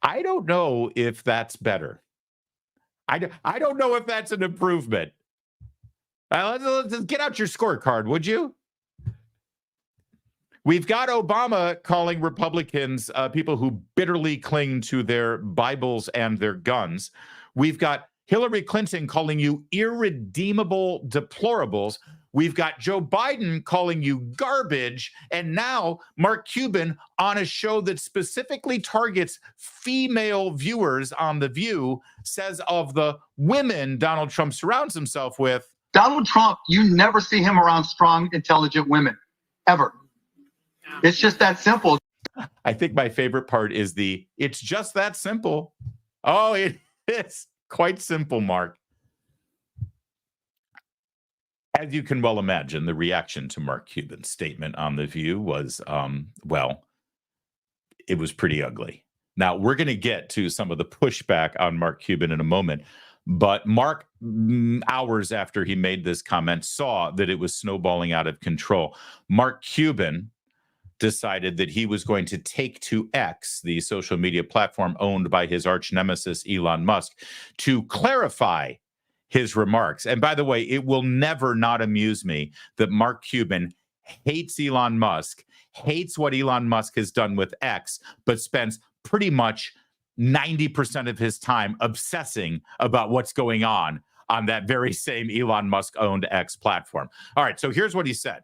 I don't know if that's better. I don't know if that's an improvement. Let's get out your scorecard, would you? We've got Obama calling Republicans people who bitterly cling to their Bibles and their guns. We've got Hillary Clinton calling you irredeemable deplorables. We've got Joe Biden calling you garbage. And now Mark Cuban on a show that specifically targets female viewers on The View says of the women Donald Trump surrounds himself with, Donald Trump, you never see him around strong, intelligent women, ever. It's just that simple. I think my favorite part is it's just that simple. Oh, it's quite simple, Mark. As you can well imagine, the reaction to Mark Cuban's statement on The View was, well, it was pretty ugly. Now, we're going to get to some of the pushback on Mark Cuban in a moment, but Mark, hours after he made this comment, saw that it was snowballing out of control. Mark Cuban decided that he was going to take to X, the social media platform owned by his arch nemesis, Elon Musk, to clarify his remarks. And by the way, it will never not amuse me that Mark Cuban hates Elon Musk, hates what Elon Musk has done with X, but spends pretty much 90% of his time obsessing about what's going on that very same Elon Musk-owned X platform. All right, so here's what he said.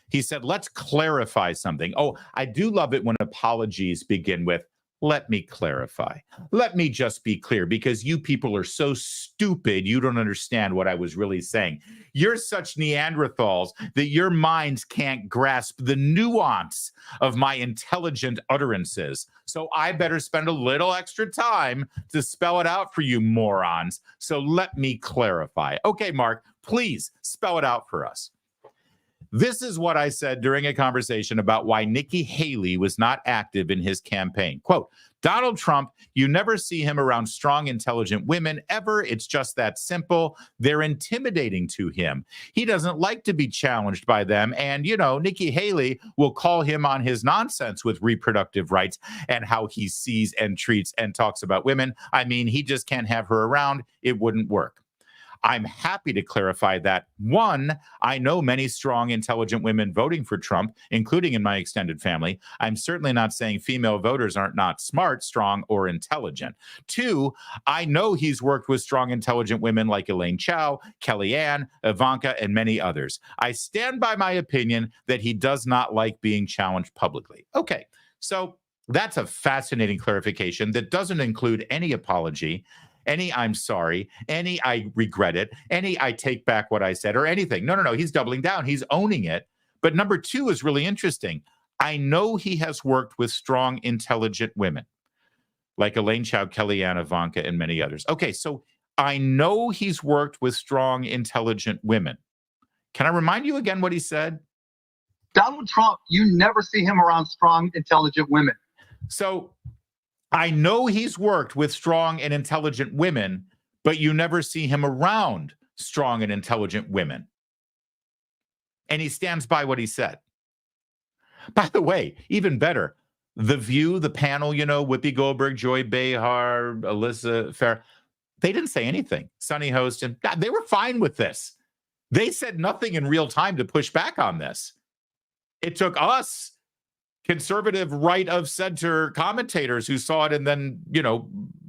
He said, let's clarify something. Oh, I do love it when apologies begin with, let me clarify. Let me just be clear, because you people are so stupid, you don't understand what I was really saying. You're such Neanderthals that your minds can't grasp the nuance of my intelligent utterances. So I better spend a little extra time to spell it out for you morons. So let me clarify. Okay, Mark, please spell it out for us. This is what I said during a conversation about why Nikki Haley was not active in his campaign. Quote, Donald Trump, you never see him around strong, intelligent women ever. It's just that simple. They're intimidating to him. He doesn't like to be challenged by them. And, you know, Nikki Haley will call him on his nonsense with reproductive rights and how he sees and treats and talks about women. I mean, he just can't have her around. It wouldn't work. I'm happy to clarify that. One, I know many strong, intelligent women voting for Trump, including in my extended family. I'm certainly not saying female voters aren't not smart, strong, or intelligent. Two, I know he's worked with strong, intelligent women like Elaine Chao, Kellyanne, Ivanka, and many others. I stand by my opinion that he does not like being challenged publicly. Okay, so that's a fascinating clarification that doesn't include any apology, any I'm sorry, any I regret it, any I take back what I said, or anything. No. He's doubling down. He's owning it. But number two is really interesting. I know he has worked with strong, intelligent women like Elaine Chao, Kellyanne, Ivanka, and many others. Okay, so I know he's worked with strong, intelligent women. Can I remind you again what he said? Donald Trump, you never see him around strong, intelligent women. So I know he's worked with strong and intelligent women, but you never see him around strong and intelligent women. And he stands by what he said. By the way, even better, The View, the panel, you know, Whoopi Goldberg, Joy Behar, Alyssa Farah, they didn't say anything. Sunny Host, and they were fine with this. They said nothing in real time to push back on this. It took us conservative right of center commentators who saw it and then,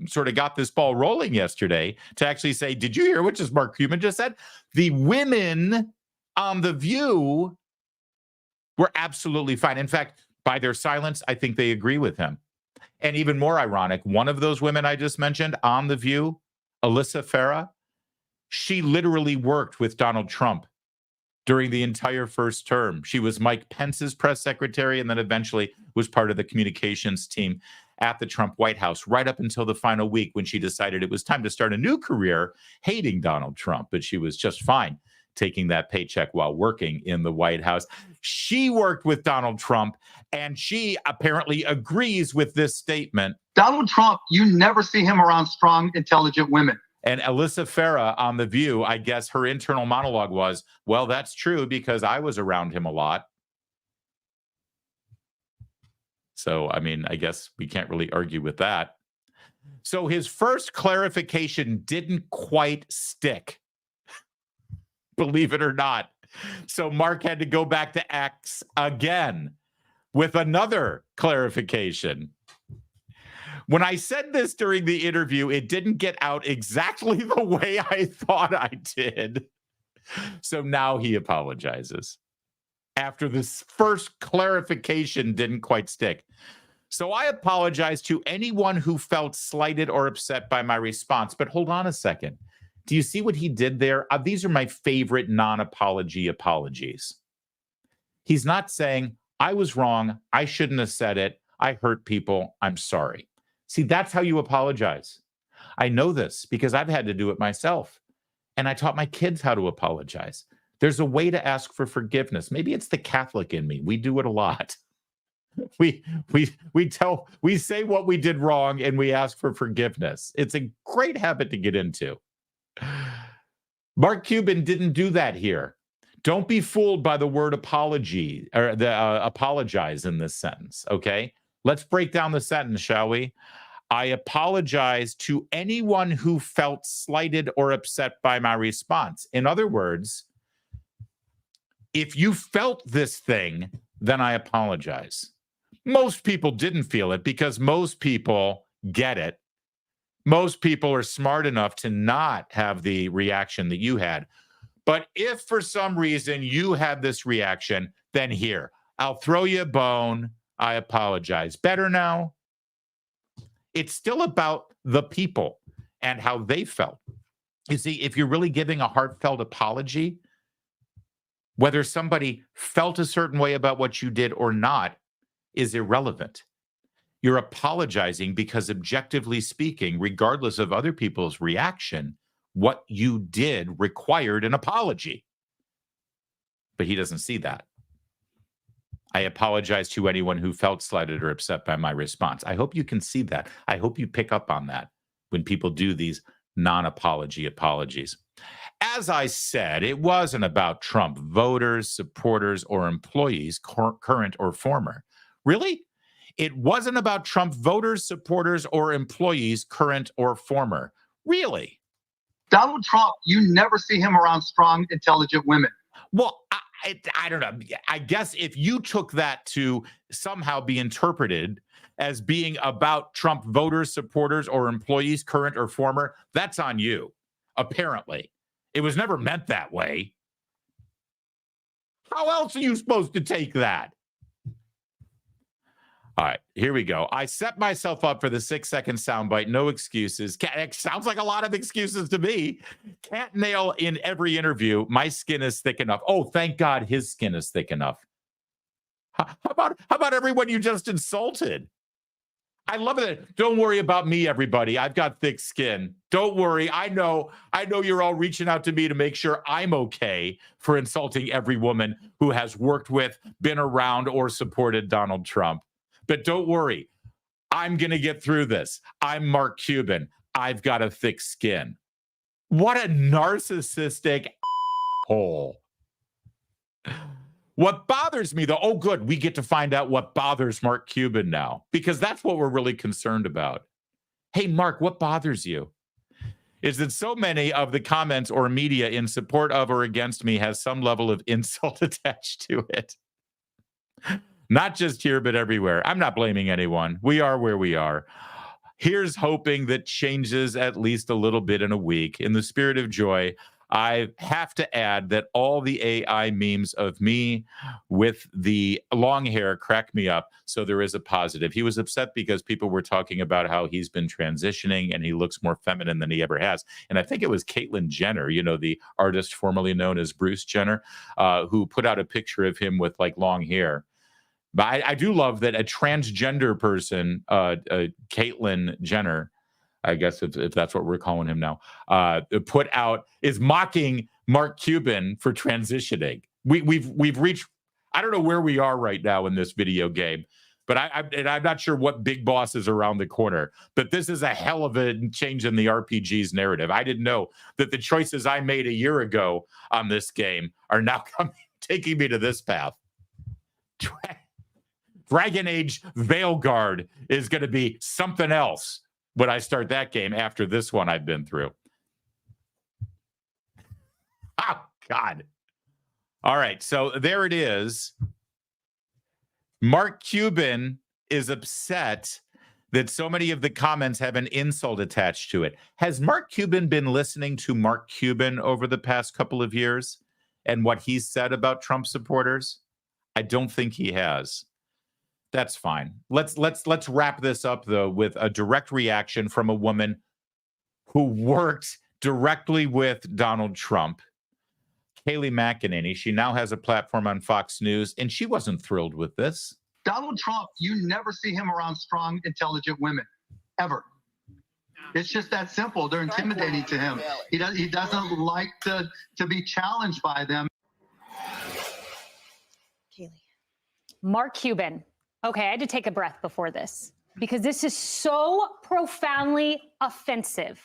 sort of got this ball rolling yesterday to actually say, did you hear what just Mark Cuban just said? The women on The View were absolutely fine. In fact, by their silence, I think they agree with him. And even more ironic, one of those women I just mentioned on The View, Alyssa Farah, she literally worked with Donald Trump during the entire first term. She was Mike Pence's press secretary and then eventually was part of the communications team at the Trump White House right up until the final week when she decided it was time to start a new career hating Donald Trump. But she was just fine taking that paycheck while working in the White House. She worked with Donald Trump, and she apparently agrees with this statement. Donald Trump, you never see him around strong, intelligent women. And Alyssa Farah on The View, I guess her internal monologue was, well, that's true because I was around him a lot. So, I mean, I guess we can't really argue with that. So his first clarification didn't quite stick, believe it or not. So Mark had to go back to X again with another clarification. When I said this during the interview, it didn't get out exactly the way I thought I did. So now he apologizes after this first clarification didn't quite stick. So I apologize to anyone who felt slighted or upset by my response. But hold on a second. Do you see what he did there? These are my favorite non-apology apologies. He's not saying, I was wrong. I shouldn't have said it. I hurt people. I'm sorry. See, that's how you apologize. I know this because I've had to do it myself. And I taught my kids how to apologize. There's a way to ask for forgiveness. Maybe it's the Catholic in me. We do it a lot. We say what we did wrong and we ask for forgiveness. It's a great habit to get into. Mark Cuban didn't do that here. Don't be fooled by the word apology or the apologize in this sentence. Okay, let's break down the sentence, shall we? I apologize to anyone who felt slighted or upset by my response. In other words, if you felt this thing, then I apologize. Most people didn't feel it because most people get it. Most people are smart enough to not have the reaction that you had. But if for some reason you had this reaction, then here, I'll throw you a bone. I apologize. Better now? It's still about the people and how they felt. You see, if you're really giving a heartfelt apology, whether somebody felt a certain way about what you did or not is irrelevant. You're apologizing because, objectively speaking, regardless of other people's reaction, what you did required an apology. But he doesn't see that. I apologize to anyone who felt slighted or upset by my response. I hope you can see that. I hope you pick up on that when people do these non-apology apologies. As I said, it wasn't about Trump voters, supporters, or employees, current or former. Really? It wasn't about Trump voters, supporters, or employees, current or former. Really? Donald Trump, you never see him around strong, intelligent women. Well, I don't know. I guess if you took that to somehow be interpreted as being about Trump voters, supporters, or employees, current or former, that's on you, apparently. It was never meant that way. How else are you supposed to take that? All right, here we go. I set myself up for the 6-second soundbite. No excuses. It sounds like a lot of excuses to me. Can't nail in every interview. My skin is thick enough. Oh, thank God his skin is thick enough. How about everyone you just insulted? I love it. Don't worry about me, everybody. I've got thick skin. Don't worry. I know you're all reaching out to me to make sure I'm okay for insulting every woman who has worked with, been around, or supported Donald Trump. But don't worry, I'm going to get through this. I'm Mark Cuban. I've got a thick skin. What a narcissistic hole. What bothers me, though, oh, good, we get to find out what bothers Mark Cuban now, because that's what we're really concerned about. Hey, Mark, what bothers you? Is that so many of the comments or media in support of or against me has some level of insult attached to it. Not just here, but everywhere. I'm not blaming anyone. We are where we are. Here's hoping that changes at least a little bit in a week. In the spirit of joy, I have to add that all the AI memes of me with the long hair crack me up. So there is a positive. He was upset because people were talking about how he's been transitioning and he looks more feminine than he ever has. And I think it was Caitlyn Jenner, you know, the artist formerly known as Bruce Jenner, who put out a picture of him with like long hair. But I do love that a transgender person, Caitlyn Jenner, I guess if that's what we're calling him now, is mocking Mark Cuban for transitioning. We've reached, I don't know where we are right now in this video game, but I'm not sure what big boss is around the corner. But this is a hell of a change in the RPG's narrative. I didn't know that the choices I made a year ago on this game are now taking me to this path. Dragon Age Veilguard is going to be something else when I start that game after this one I've been through. Oh, God. All right, so there it is. Mark Cuban is upset that so many of the comments have an insult attached to it. Has Mark Cuban been listening to Mark Cuban over the past couple of years and what he's said about Trump supporters? I don't think he has. That's fine. Let's wrap this up, though, with a direct reaction from a woman who worked directly with Donald Trump, Kayleigh McEnany. She now has a platform on Fox News, and she wasn't thrilled with this. Donald Trump, you never see him around strong, intelligent women, ever. It's just that simple. They're intimidating to him. He doesn't like to be challenged by them. Kayleigh. Mark Cuban. Okay, I had to take a breath before this because this is so profoundly offensive.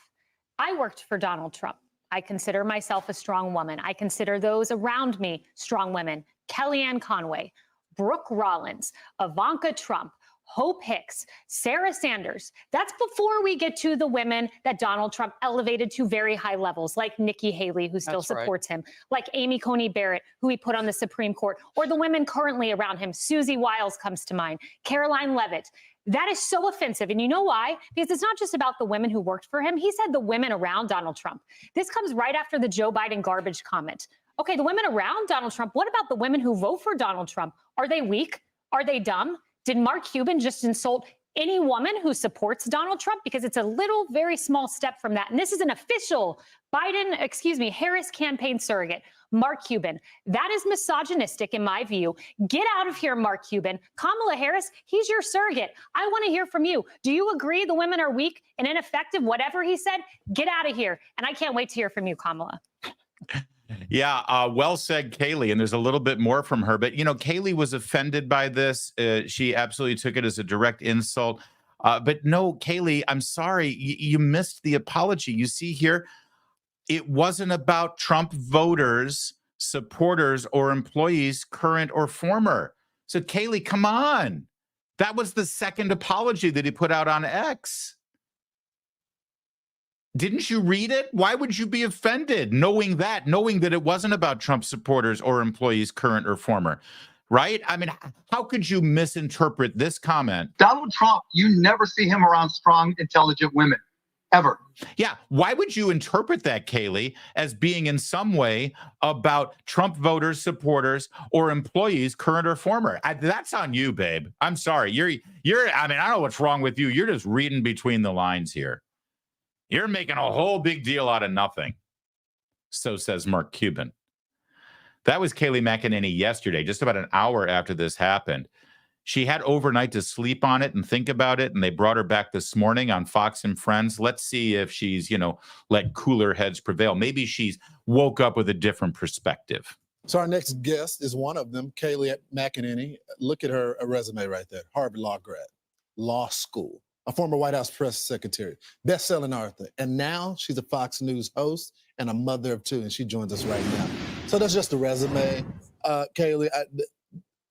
I worked for Donald Trump. I consider myself a strong woman. I consider those around me strong women. Kellyanne Conway, Brooke Rollins, Ivanka Trump, Hope Hicks, Sarah Sanders. That's before we get to the women that Donald Trump elevated to very high levels, like Nikki Haley, who still supports him, like Amy Coney Barrett, who he put on the Supreme Court, or the women currently around him. Susie Wiles comes to mind, Caroline Leavitt. That is so offensive. And you know why? Because it's not just about the women who worked for him. He said the women around Donald Trump. This comes right after the Joe Biden garbage comment. Okay, the women around Donald Trump. What about the women who vote for Donald Trump? Are they weak? Are they dumb? Did Mark Cuban just insult any woman who supports Donald Trump? Because it's a little, very small step from that. And this is an official Harris campaign surrogate, Mark Cuban. That is misogynistic in my view. Get out of here, Mark Cuban. Kamala Harris, he's your surrogate. I want to hear from you. Do you agree the women are weak and ineffective? Whatever he said, get out of here. And I can't wait to hear from you, Kamala. Yeah, well said, Kayleigh. And there's a little bit more from her. But, you know, Kayleigh was offended by this. She absolutely took it as a direct insult. But no, Kayleigh, I'm sorry. You missed the apology. You see here, it wasn't about Trump voters, supporters, or employees, current or former. So, Kayleigh, come on. That was the second apology that he put out on X. Didn't you read it? Why would you be offended knowing that it wasn't about Trump supporters or employees, current or former, right? I mean, how could you misinterpret this comment? Donald Trump, you never see him around strong, intelligent women, ever. Yeah. Why would you interpret that, Kayleigh, as being in some way about Trump voters, supporters, or employees, current or former? That's on you, babe. I'm sorry. I mean, I don't know what's wrong with you. You're just reading between the lines here. You're making a whole big deal out of nothing. So says Mark Cuban. That was Kayleigh McEnany yesterday, just about an hour after this happened. She had overnight to sleep on it and think about it, and they brought her back this morning on Fox and Friends. Let's see if she's, let cooler heads prevail. Maybe she's woke up with a different perspective. So our next guest is one of them, Kayleigh McEnany. Look at her resume right there. Harvard Law grad, law school, a former White House press secretary, best-selling author, and now she's a Fox News host and a mother of two, and she joins us right now. So that's just a resume. Kayleigh,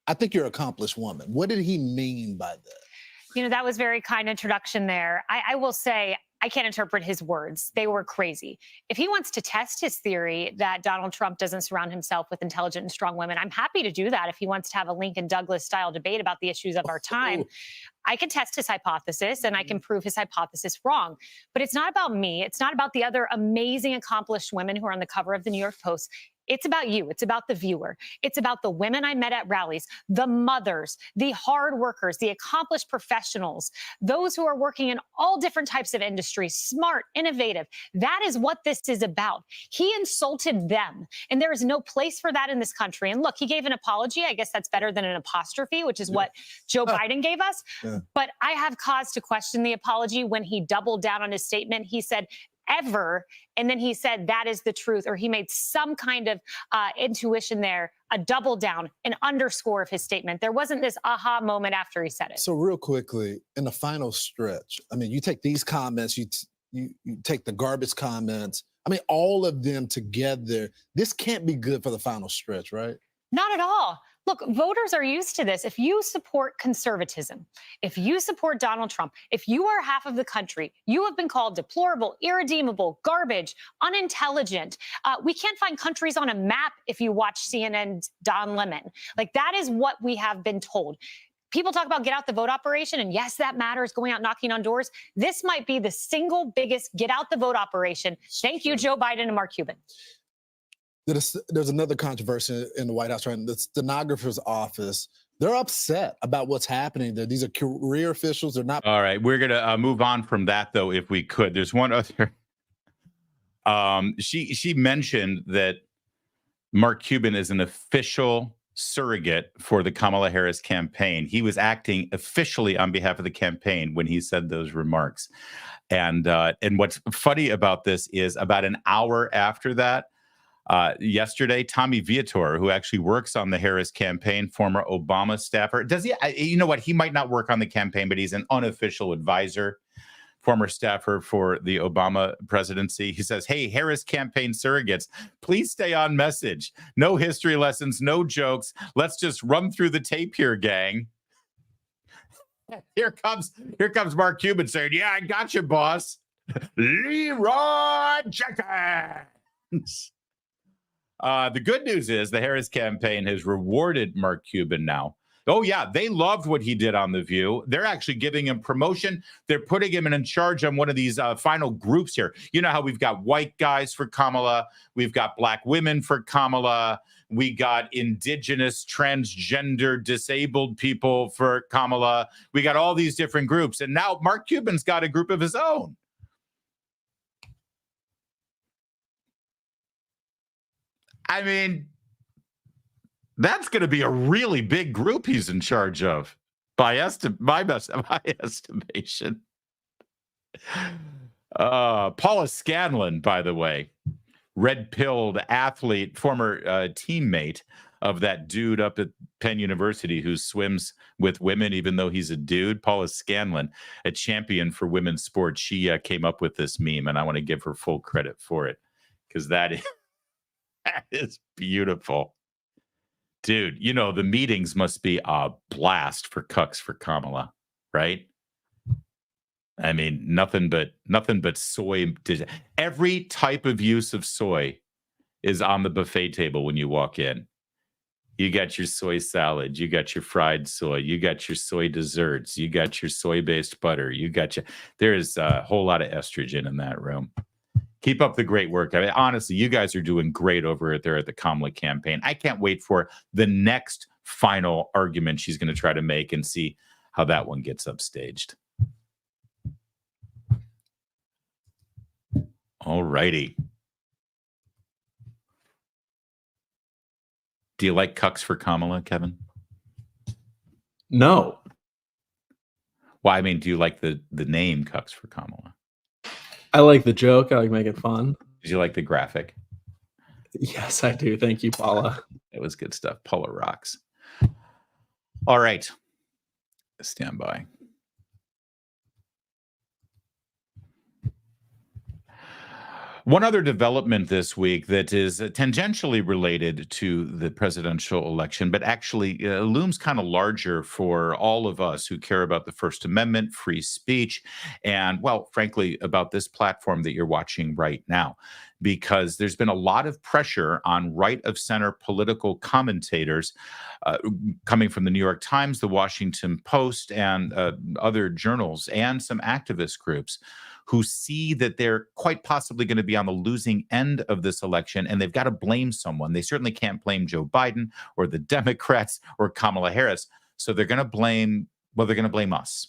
I think you're an accomplished woman. What did he mean by that? That was very kind introduction there. I will say, I can't interpret his words. They were crazy. If he wants to test his theory that Donald Trump doesn't surround himself with intelligent and strong women, I'm happy to do that. If he wants to have a Lincoln Douglas style debate about the issues of our time, I can test his hypothesis and I can prove his hypothesis wrong. But it's not about me. It's not about the other amazing, accomplished women who are on the cover of the New York Post. It's about you. It's about the viewer. It's about the women I met at rallies, the mothers, the hard workers, the accomplished professionals, those who are working in all different types of industries, smart, innovative. That is what this is about. He insulted them, and there is no place for that in this country. And look, he gave an apology. I guess that's better than an apostrophe, which is what Joe Biden gave us. But I have cause to question the apology when he doubled down on his statement. He said, ever. And then he said, that is the truth, or he made some kind of intuition there, a double down, an underscore of his statement. There wasn't this aha moment after he said it. So real quickly, in the final stretch, I mean, you take these comments, you take the garbage comments, I mean, all of them together, this can't be good for the final stretch, right? Not at all. Look, voters are used to this. If you support conservatism, if you support Donald Trump, if you are half of the country, you have been called deplorable, irredeemable, garbage, unintelligent. We can't find countries on a map if you watch CNN's Don Lemon. Like, that is what we have been told. People talk about get out the vote operation, and yes, that matters, going out knocking on doors. This might be the single biggest get out the vote operation. Thank you, Joe Biden and Mark Cuban. There's another controversy in the White House right now. The stenographer's office, they're upset about what's happening there. These are career officials. They're not. All right. We're going to move on from that, though, if we could. There's one other. She mentioned that Mark Cuban is an official surrogate for the Kamala Harris campaign. He was acting officially on behalf of the campaign when he said those remarks. And what's funny about this is about an hour after that, yesterday, Tommy Viator, who actually works on the Harris campaign, former Obama staffer, does he? You know what? He might not work on the campaign, but he's an unofficial advisor, former staffer for the Obama presidency. He says, "Hey, Harris campaign surrogates, please stay on message. No history lessons, no jokes. Let's just run through the tape here, gang." Here comes Mark Cuban saying, "Yeah, I got you, boss." Leroy Jenkins. The good news is the Harris campaign has rewarded Mark Cuban now. Oh, yeah, they loved what he did on The View. They're actually giving him promotion. They're putting him in charge on one of these final groups here. You know how we've got white guys for Kamala. We've got black women for Kamala. We got indigenous, transgender, disabled people for Kamala. We got all these different groups. And now Mark Cuban's got a group of his own. I mean, that's going to be a really big group he's in charge of, by my estimation. Paula Scanlon, by the way, red-pilled athlete, former teammate of that dude up at Penn University who swims with women, even though he's a dude. Paula Scanlon, a champion for women's sports. She came up with this meme, and I want to give her full credit for it, because that is beautiful. Dude, you know, the meetings must be a blast for cucks for Kamala, right? I mean, nothing but soy. Every type of use of soy is on the buffet table when you walk in. You got your soy salad, you got your fried soy, you got your soy desserts, you got your soy-based butter, there's a whole lot of estrogen in that room. Keep up the great work. I mean, honestly, you guys are doing great over there at the Kamala campaign. I can't wait for the next final argument she's going to try to make and see how that one gets upstaged. All righty. Do you like cucks for Kamala, Kevin? No. Well, I mean, do you like the name cucks for Kamala? I like the joke. I like making fun. Did you like the graphic? Yes, I do. Thank you, Paula. It was good stuff. Paula rocks. All right. Stand by. One other development this week that is tangentially related to the presidential election, but actually looms kind of larger for all of us who care about the First Amendment, free speech, and, well, frankly, about this platform that you're watching right now, because there's been a lot of pressure on right of center political commentators coming from the New York Times, the Washington Post, and other journals, and some activist groups who see that they're quite possibly going to be on the losing end of this election, and they've got to blame someone. They certainly can't blame Joe Biden or the Democrats or Kamala Harris. So they're going to blame, well, they're going to blame us.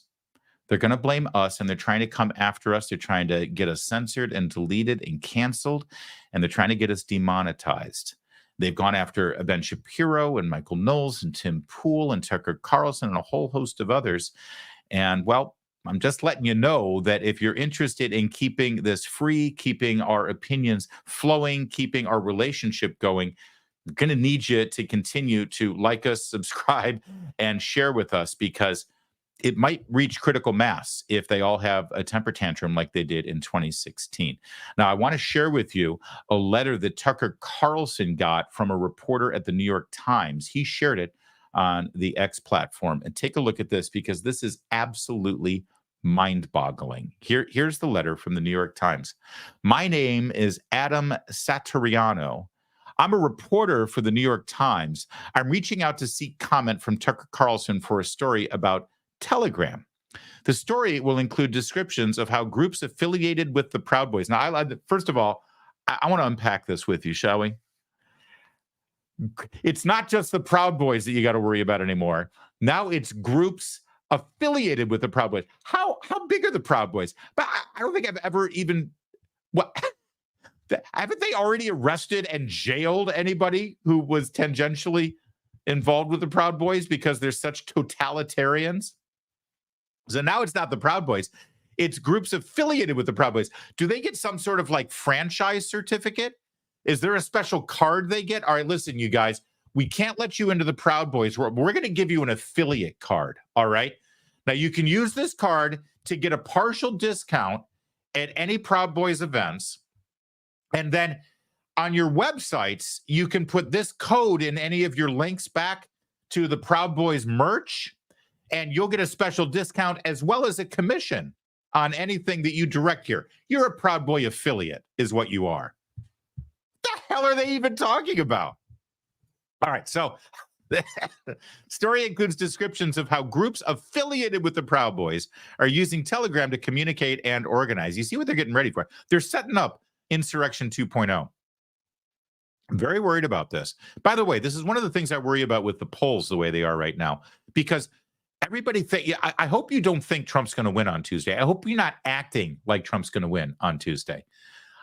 They're going to blame us, and they're trying to come after us. They're trying to get us censored and deleted and canceled, and they're trying to get us demonetized. They've gone after Ben Shapiro and Michael Knowles and Tim Pool and Tucker Carlson and a whole host of others. And, well, I'm just letting you know that if you're interested in keeping this free, keeping our opinions flowing, keeping our relationship going, we're going to need you to continue to like us, subscribe, and share with us, because it might reach critical mass if they all have a temper tantrum like they did in 2016. Now, I want to share with you a letter that Tucker Carlson got from a reporter at the New York Times. He shared it on the X platform. And take a look at this, because this is absolutely mind-boggling. Here's the letter from the New York Times. My name is Adam Satariano. I'm a reporter for the New York Times. I'm reaching out to seek comment from Tucker Carlson for a story about Telegram. The story will include descriptions of how groups affiliated with the Proud Boys. Now, first of all, I want to unpack this with you, shall we? It's not just the Proud Boys that you got to worry about anymore. Now it's groups affiliated with the Proud Boys. How big are the Proud Boys? But I don't think I've ever even, what, haven't they already arrested and jailed anybody who was tangentially involved with the Proud Boys because they're such totalitarians? So now it's not the Proud Boys. It's groups affiliated with the Proud Boys. Do they get some sort of like franchise certificate? Is there a special card they get? All right, listen, you guys, we can't let you into the Proud Boys. We're going to give you an affiliate card, all right? Now, you can use this card to get a partial discount at any Proud Boys events. And then on your websites, you can put this code in any of your links back to the Proud Boys merch, and you'll get a special discount as well as a commission on anything that you direct here. You're a Proud Boy affiliate is what you are. What the hell are they even talking about? All right, so the story includes descriptions of how groups affiliated with the Proud Boys are using Telegram to communicate and organize. You see what they're getting ready for? They're setting up Insurrection 2.0. I'm very worried about this. By the way, this is one of the things I worry about with the polls the way they are right now, because everybody I hope you don't think Trump's going to win on Tuesday. I hope you're not acting like Trump's going to win on Tuesday.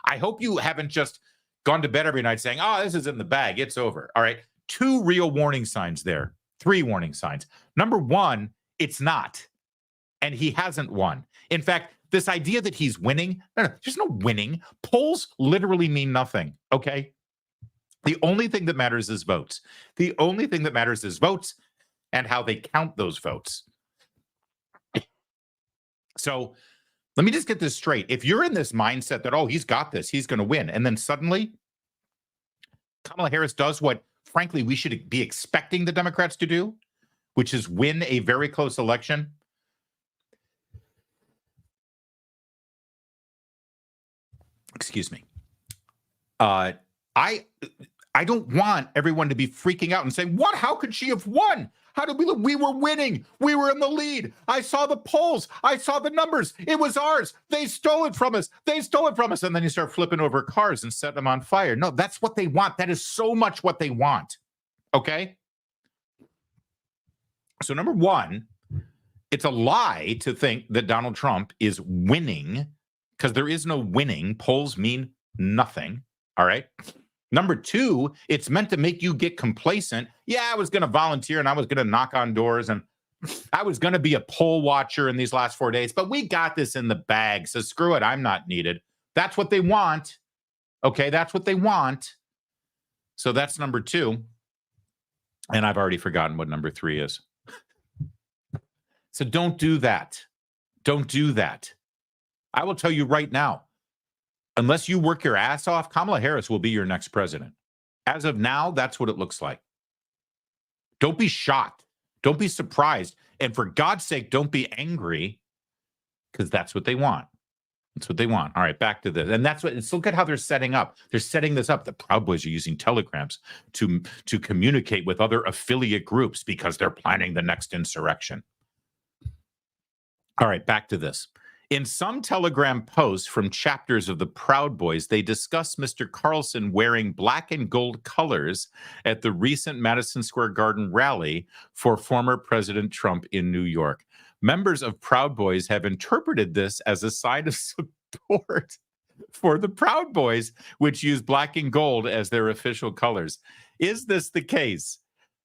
I hope you haven't just gone to bed every night saying, oh, this is in the bag, it's over. All right. 2 real warning signs there. 3 warning signs. Number 1, it's not. And he hasn't won. In fact, this idea that he's winning, no, there's no winning. Polls literally mean nothing. Okay. The only thing that matters is votes. The only thing that matters is votes and how they count those votes. So let me just get this straight. If you're in this mindset that, oh, he's got this, he's going to win, and then suddenly Kamala Harris does what, frankly, we should be expecting the Democrats to do, which is win a very close election. Excuse me. I don't want everyone to be freaking out and saying, what? How could she have won? How did we were winning. We were in the lead. I saw the polls. I saw the numbers. It was ours. They stole it from us. They stole it from us. And then you start flipping over cars and set them on fire. No, that's what they want. That is so much what they want. Okay? So number 1, it's a lie to think that Donald Trump is winning, because there is no winning. Polls mean nothing. All right? Number 2, it's meant to make you get complacent. Yeah, I was going to volunteer and I was going to knock on doors and I was going to be a poll watcher in these last 4 days, but we got this in the bag. So screw it. I'm not needed. That's what they want. Okay, that's what they want. So that's number 2. And I've already forgotten what number 3 is. So don't do that. Don't do that. I will tell you right now, Unless you work your ass off, Kamala Harris will be your next president. As of now, that's what it looks like. Don't be shocked. Don't be surprised. And for God's sake, don't be angry, because that's what they want. That's what they want. All right, back to this. And that's what, let's look at how they're setting up. They're setting this up. The Proud Boys are using telegrams to communicate with other affiliate groups because they're planning the next insurrection. All right, back to this. In some Telegram posts from chapters of the Proud Boys, they discuss Mr. Carlson wearing black and gold colors at the recent Madison Square Garden rally for former President Trump in New York. Members of Proud Boys have interpreted this as a sign of support for the Proud Boys, which use black and gold as their official colors. Is this the case?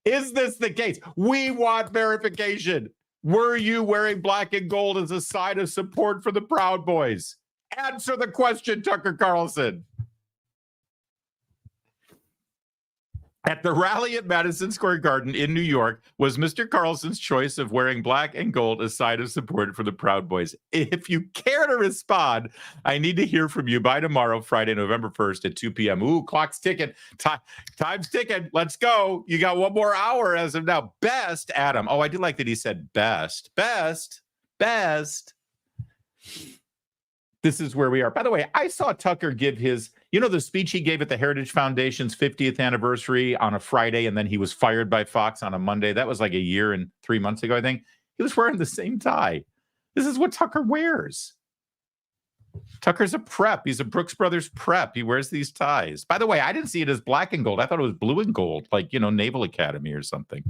Is this the case? We want verification. Were you wearing black and gold as a sign of support for the Proud Boys? Answer the question, Tucker Carlson. At the rally at Madison Square Garden in New York, was Mr. Carlson's choice of wearing black and gold a sign of support for the Proud Boys? If you care to respond, I need to hear from you by tomorrow, Friday, November 1st at 2 p.m. Ooh, clock's ticking. Time's ticking. Let's go. You got one more hour as of now. Best, Adam. Oh, I did like that he said best. Best. This is where we are. By the way, I saw Tucker give his, the speech he gave at the Heritage Foundation's 50th anniversary on a Friday, and then he was fired by Fox on a Monday. That was like a year and 3 months ago, I think. He was wearing the same tie. This is what Tucker wears. Tucker's a prep. He's a Brooks Brothers prep. He wears these ties. By the way, I didn't see it as black and gold. I thought it was blue and gold, like, Naval Academy or something.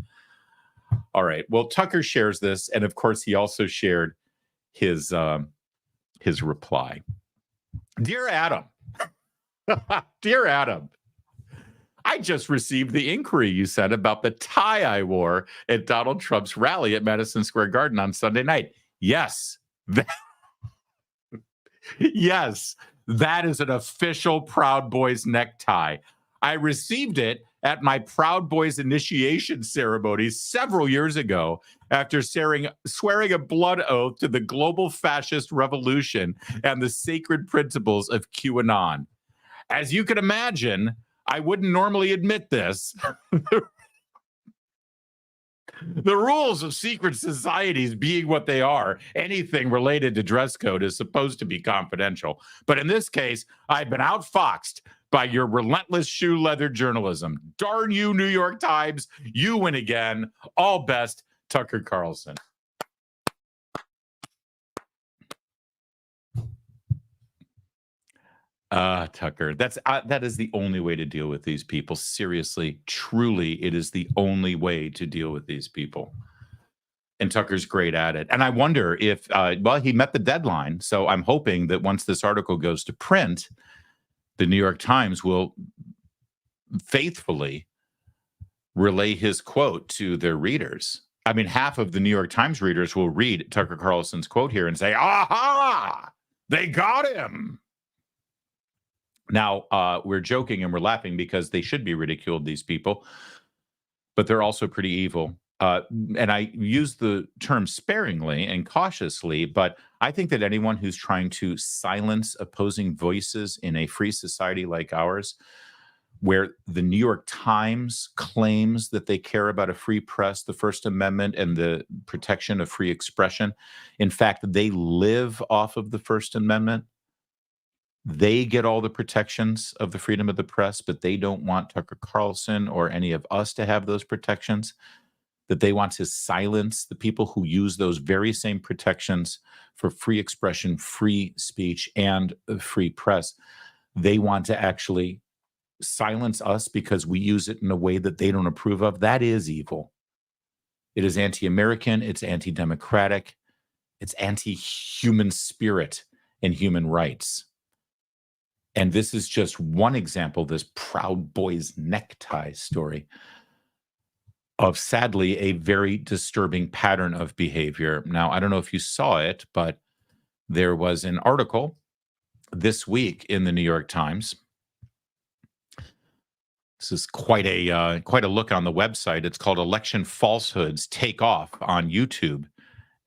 All right. Well, Tucker shares this. And of course, he also shared his reply. Dear Adam, dear Adam, I just received the inquiry you sent about the tie I wore at Donald Trump's rally at Madison Square Garden on Sunday night. Yes, yes, that is an official Proud Boys necktie. I received it at my Proud Boys initiation ceremony several years ago after swearing a blood oath to the global fascist revolution and the sacred principles of QAnon. As you can imagine, I wouldn't normally admit this. The rules of secret societies being what they are, anything related to dress code is supposed to be confidential. But in this case, I've been outfoxed by your relentless shoe leather journalism. Darn you, New York Times. You win again. All best, Tucker Carlson. Tucker, that is the only way to deal with these people. Seriously, truly, it is the only way to deal with these people. And Tucker's great at it. And I wonder if, he met the deadline. So I'm hoping that once this article goes to print, the New York Times will faithfully relay his quote to their readers. I mean, half of the New York Times readers will read Tucker Carlson's quote here and say, aha, they got him. Now, we're joking and we're laughing because they should be ridiculed, these people, but they're also pretty evil. And I use the term sparingly and cautiously, but I think that anyone who's trying to silence opposing voices in a free society like ours, where the New York Times claims that they care about a free press, the First Amendment, and the protection of free expression. In fact, they live off of the First Amendment. They get all the protections of the freedom of the press, but they don't want Tucker Carlson or any of us to have those protections, that they want to silence the people who use those very same protections for free expression, free speech, and free press. They want to actually silence us because we use it in a way that they don't approve of. That is evil. It is anti-American, it's anti-democratic, it's anti-human spirit and human rights. And this is just one example, this Proud Boys necktie story, of sadly a very disturbing pattern of behavior. Now, I don't know if you saw it, but there was an article this week in the New York Times. This is quite a look on the website. It's called "Election Falsehoods Take Off on YouTube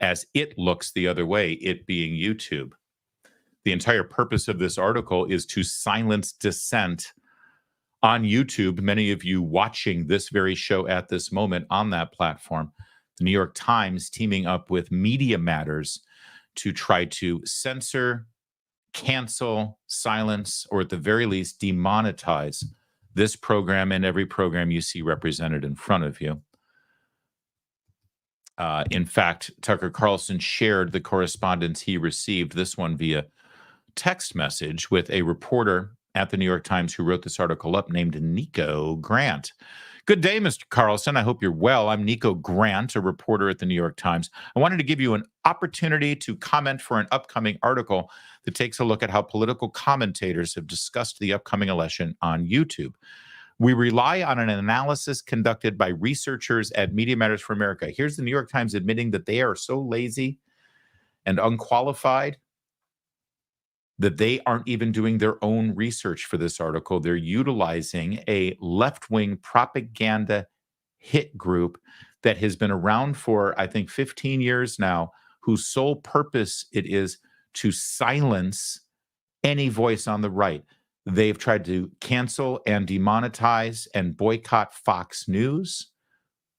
as It Looks the Other Way," it being YouTube. The entire purpose of this article is to silence dissent on YouTube. Many of you watching this very show at this moment on that platform. The New York Times teaming up with Media Matters to try to censor, cancel, silence, or at the very least demonetize this program and every program you see represented in front of you. In fact, Tucker Carlson shared the correspondence he received, this one via text message, with a reporter at the New York Times who wrote this article up named Nico Grant. Good day, Mr. Carlson. I hope you're well. I'm Nico Grant, a reporter at the New York Times. I wanted to give you an opportunity to comment for an upcoming article that takes a look at how political commentators have discussed the upcoming election on YouTube. We rely on an analysis conducted by researchers at Media Matters for America. Here's the New York Times admitting that they are so lazy and unqualified that they aren't even doing their own research for this article. They're utilizing a left-wing propaganda hit group that has been around for, I think, 15 years now, whose sole purpose it is to silence any voice on the right. They've tried to cancel and demonetize and boycott Fox News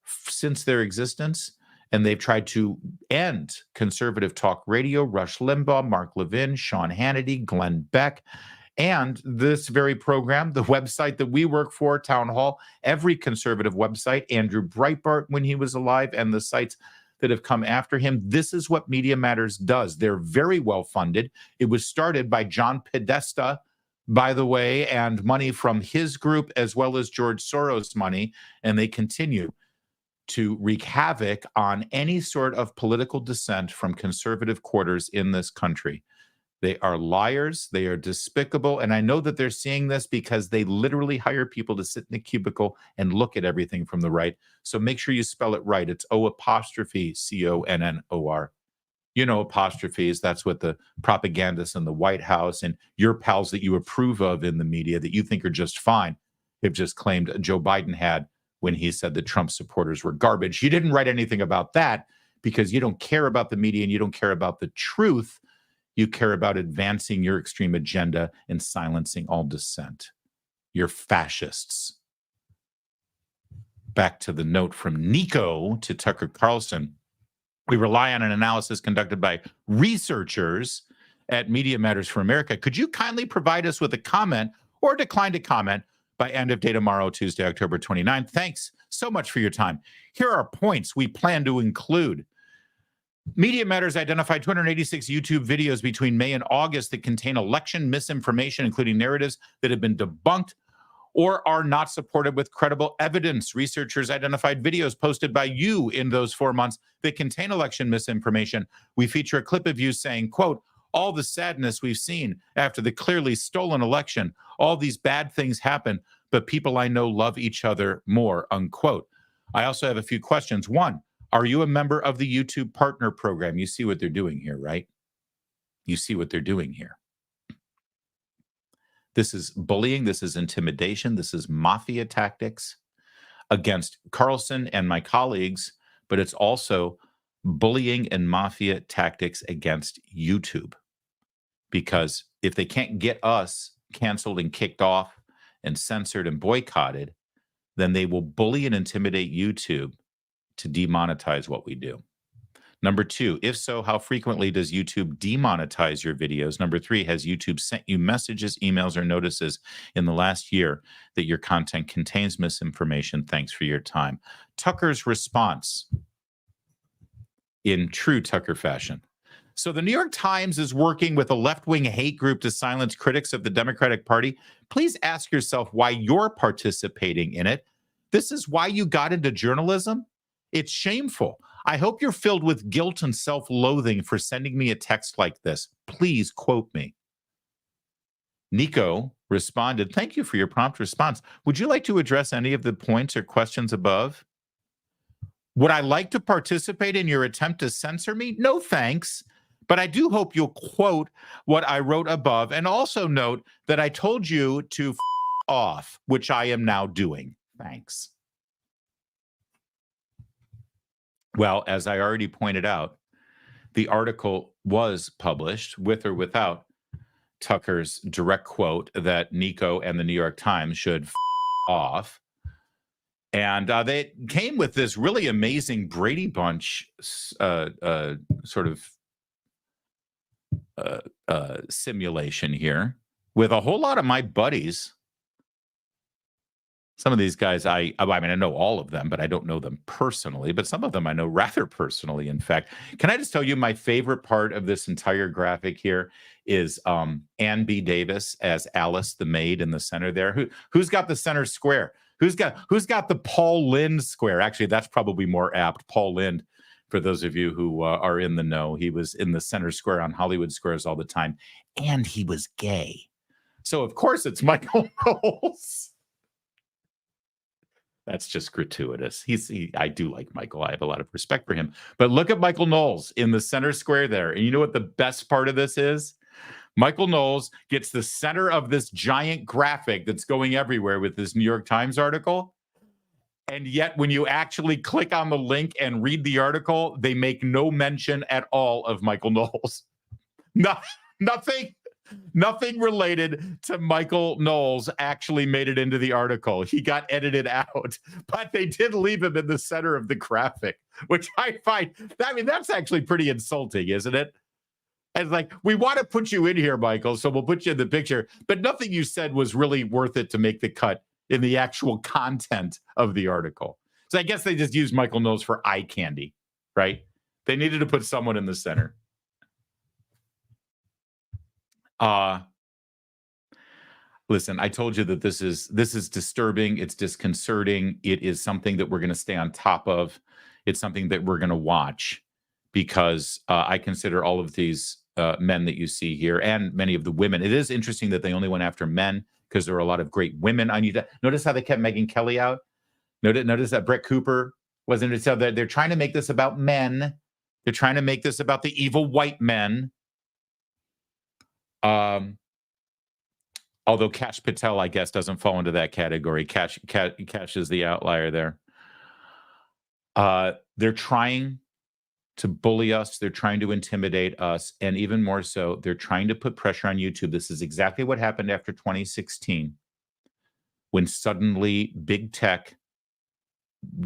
since their existence. And they've tried to end conservative talk radio, Rush Limbaugh, Mark Levin, Sean Hannity, Glenn Beck, and this very program, the website that we work for, Town Hall, every conservative website, Andrew Breitbart when he was alive, and the sites that have come after him. This is what Media Matters does. They're very well funded. It was started by John Podesta, by the way, and money from his group as well as George Soros money, and they continue to wreak havoc on any sort of political dissent from conservative quarters in this country. They are liars. They are despicable. And I know that they're seeing this because they literally hire people to sit in a cubicle and look at everything from the right. So make sure you spell it right. It's O''Connor. You know, apostrophes. That's what the propagandists in the White House and your pals that you approve of in the media that you think are just fine have just claimed Joe Biden had when he said that Trump supporters were garbage. You didn't write anything about that because you don't care about the media and you don't care about the truth. You care about advancing your extreme agenda and silencing all dissent. You're fascists. Back to the note from Nico to Tucker Carlson. We rely on an analysis conducted by researchers at Media Matters for America. Could you kindly provide us with a comment or decline to comment by end of day tomorrow, Tuesday, October 29th? Thanks so much for your time. Here are points we plan to include. Media Matters identified 286 YouTube videos between May and August that contain election misinformation, including narratives that have been debunked or are not supported with credible evidence. Researchers identified videos posted by you in those 4 months that contain election misinformation. We feature a clip of you saying, quote, all the sadness we've seen after the clearly stolen election, all these bad things happen, but people I know love each other more, unquote. I also have a few questions. One, are you a member of the YouTube Partner Program? You see what they're doing here, right? You see what they're doing here. This is bullying. This is intimidation. This is mafia tactics against Carlson and my colleagues, but it's also bullying and mafia tactics against YouTube. Because if they can't get us canceled and kicked off and censored and boycotted, then they will bully and intimidate YouTube to demonetize what we do. Number two, if so, how frequently does YouTube demonetize your videos? Number three, has YouTube sent you messages, emails, or notices in the last year that your content contains misinformation? Thanks for your time. Tucker's response in true Tucker fashion. So the New York Times is working with a left-wing hate group to silence critics of the Democratic Party. Please ask yourself why you're participating in it. This is why you got into journalism. It's shameful. I hope you're filled with guilt and self-loathing for sending me a text like this. Please quote me. Nico responded, thank you for your prompt response. Would you like to address any of the points or questions above? Would I like to participate in your attempt to censor me? No, thanks. But I do hope you'll quote what I wrote above and also note that I told you to f off, which I am now doing. Thanks. Well, as I already pointed out, the article was published with or without Tucker's direct quote that Nico and the New York Times should off. And they came with this really amazing Brady Bunch sort of simulation here with a whole lot of my buddies. Some of these guys, I mean, I know all of them, but I don't know them personally. But some of them I know rather personally, in fact. Can I just tell you my favorite part of this entire graphic here is Ann B. Davis as Alice, the maid in the center there. Who's got the center square? Who's got the Paul Lynde square? Actually, that's probably more apt. Paul Lynde, for those of you who are in the know, he was in the center square on Hollywood Squares all the time. And he was gay. So, of course, it's Michael Knowles. That's just gratuitous. I do like Michael. I have a lot of respect for him. But look at Michael Knowles in the center square there. And you know what the best part of this is? Michael Knowles gets the center of this giant graphic that's going everywhere with this New York Times article. And yet, when you actually click on the link and read the article, they make no mention at all of Michael Knowles. Nothing related to Michael Knowles actually made it into the article. He got edited out, but they did leave him in the center of the graphic, which I find, that's actually pretty insulting, isn't it? It's like, we want to put you in here, Michael, so we'll put you in the picture, but nothing you said was really worth it to make the cut in the actual content of the article. So I guess they just used Michael Knowles for eye candy, right? They needed to put someone in the center. Listen, I told you that this is disturbing. It's disconcerting. It is something that we're going to stay on top of. It's something that we're going to watch because I consider all of these men that you see here and many of the women. It is interesting that they only went after men because there are a lot of great women. I need to notice how they kept Megyn Kelly out. Notice that Brett Cooper wasn't it. So they're trying to make this about men. They're trying to make this about the evil white men. Although Kash Patel, I guess, doesn't fall into that category. Kash is the outlier there. They're trying to bully us. They're trying to intimidate us. And even more so, they're trying to put pressure on YouTube. This is exactly what happened after 2016, when suddenly big tech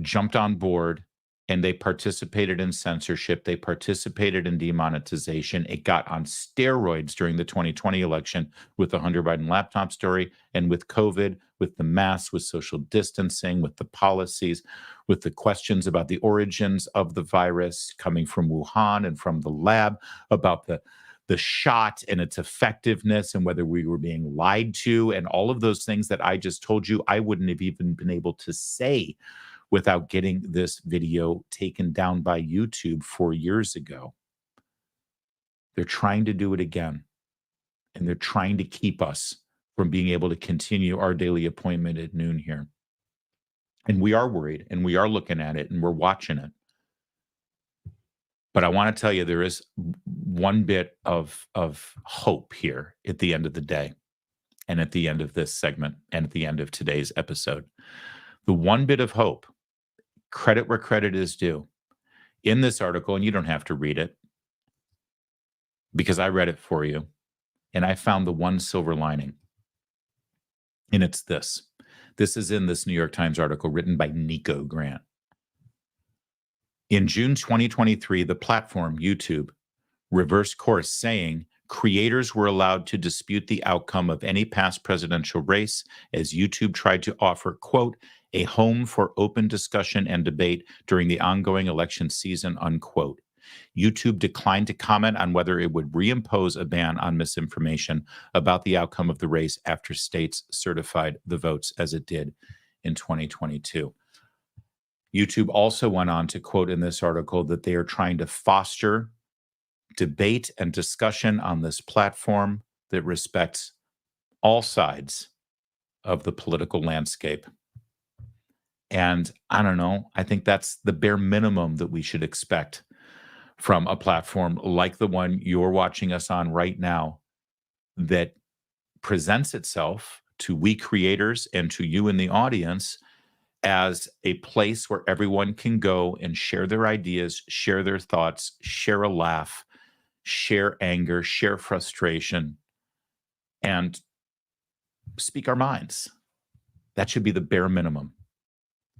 jumped on board and they participated in censorship. They participated in demonetization. It got on steroids during the 2020 election with the Hunter Biden laptop story and with COVID, with the masks, with social distancing, with the policies, with the questions about the origins of the virus coming from Wuhan and from the lab, about the shot and its effectiveness and whether we were being lied to and all of those things that I just told you I wouldn't have even been able to say without getting this video taken down by YouTube 4 years ago. They're trying to do it again. And they're trying to keep us from being able to continue our daily appointment at noon here. And we are worried and we are looking at it and we're watching it. But I want to tell you, there is one bit of hope here at the end of the day and at the end of this segment and at the end of today's episode. The one bit of hope, credit where credit is due, in this article, and you don't have to read it because I read it for you, and I found the one silver lining, and it's this. This is in this New York Times article written by Nico Grant. In June 2023, the platform, YouTube, reversed course, saying creators were allowed to dispute the outcome of any past presidential race as YouTube tried to offer, quote, a home for open discussion and debate during the ongoing election season, unquote. YouTube declined to comment on whether it would reimpose a ban on misinformation about the outcome of the race after states certified the votes as it did in 2022. YouTube also went on to quote in this article that they are trying to foster debate and discussion on this platform that respects all sides of the political landscape. And I don't know, I think that's the bare minimum that we should expect from a platform like the one you're watching us on right now, that presents itself to we creators and to you in the audience as a place where everyone can go and share their ideas, share their thoughts, share a laugh, share anger, share frustration, and speak our minds. That should be the bare minimum.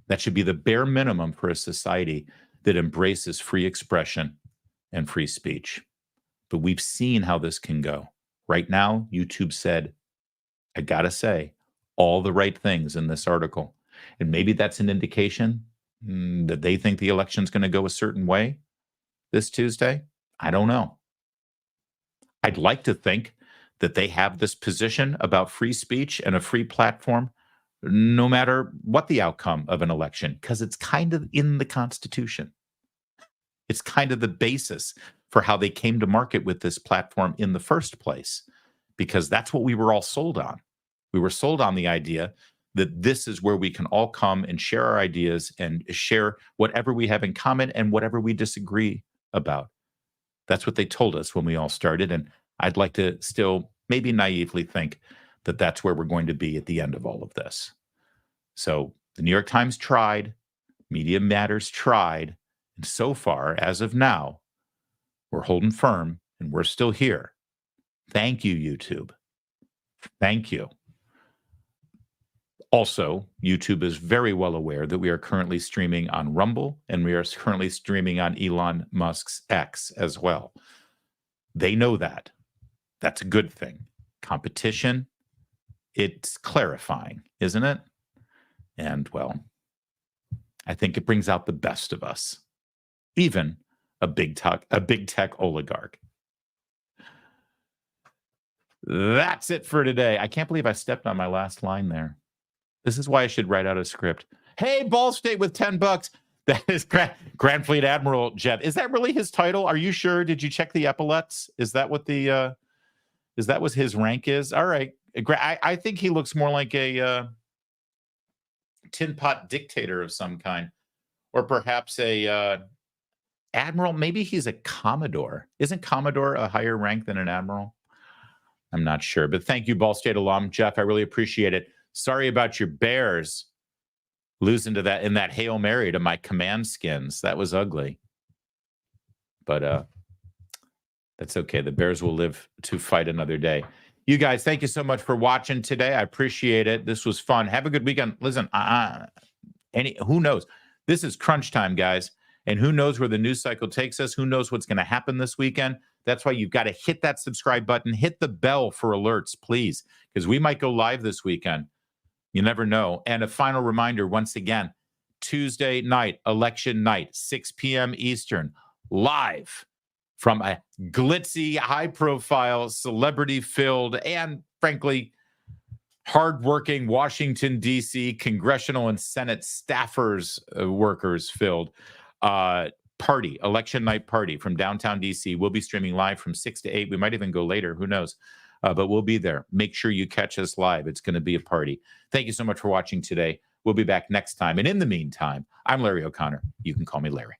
That should be the bare minimum for a society that embraces free expression and free speech. But we've seen how this can go. Right now, YouTube said, I gotta say, all the right things in this article. And maybe that's an indication that they think the election's going to go a certain way this Tuesday. I don't know. I'd like to think that they have this position about free speech and a free platform no matter what the outcome of an election, because it's kind of in the Constitution. It's kind of the basis for how they came to market with this platform in the first place, because that's what we were all sold on. We were sold on the idea that this is where we can all come and share our ideas and share whatever we have in common and whatever we disagree about. That's what they told us when we all started. And I'd like to still maybe naively think that that's where we're going to be at the end of all of this. So the New York Times tried, Media Matters tried, and so far, as of now, we're holding firm and we're still here. Thank you, YouTube. Thank you. Also, YouTube is very well aware that we are currently streaming on Rumble and we are currently streaming on Elon Musk's X as well. They know that. That's a good thing. Competition, it's clarifying, isn't it? And, well, I think it brings out the best of us, even a big tech oligarch. That's it for today. I can't believe I stepped on my last line there. This is why I should write out a script. Hey, Ball State with $10. That is Grand Fleet Admiral Jeff. Is that really his title? Are you sure? Did you check the epaulets? Is that what the is that what his rank is? All right. I think he looks more like a tin pot dictator of some kind, or perhaps a admiral. Maybe he's a commodore. Isn't commodore a higher rank than an admiral? I'm not sure, but thank you, Ball State alum Jeff. I really appreciate it. Sorry about your Bears losing to that in that Hail Mary to my command skins. That was ugly. But that's okay. The Bears will live to fight another day. You guys, thank you so much for watching today. I appreciate it. This was fun. Have a good weekend. Listen, who knows? This is crunch time, guys. And who knows where the news cycle takes us? Who knows what's going to happen this weekend? That's why you've got to hit that subscribe button. Hit the bell for alerts, please, because we might go live this weekend. You never know. And a final reminder, once again, Tuesday night, election night, 6 p.m. Eastern, live from a glitzy, high-profile, celebrity-filled, and frankly, hardworking Washington, D.C. congressional and Senate staffers, workers-filled party, election night party from downtown D.C. We'll be streaming live from 6 to 8. We might even go later. Who knows? But we'll be there. Make sure you catch us live. It's going to be a party. Thank you so much for watching today. We'll be back next time. And in the meantime, I'm Larry O'Connor. You can call me Larry.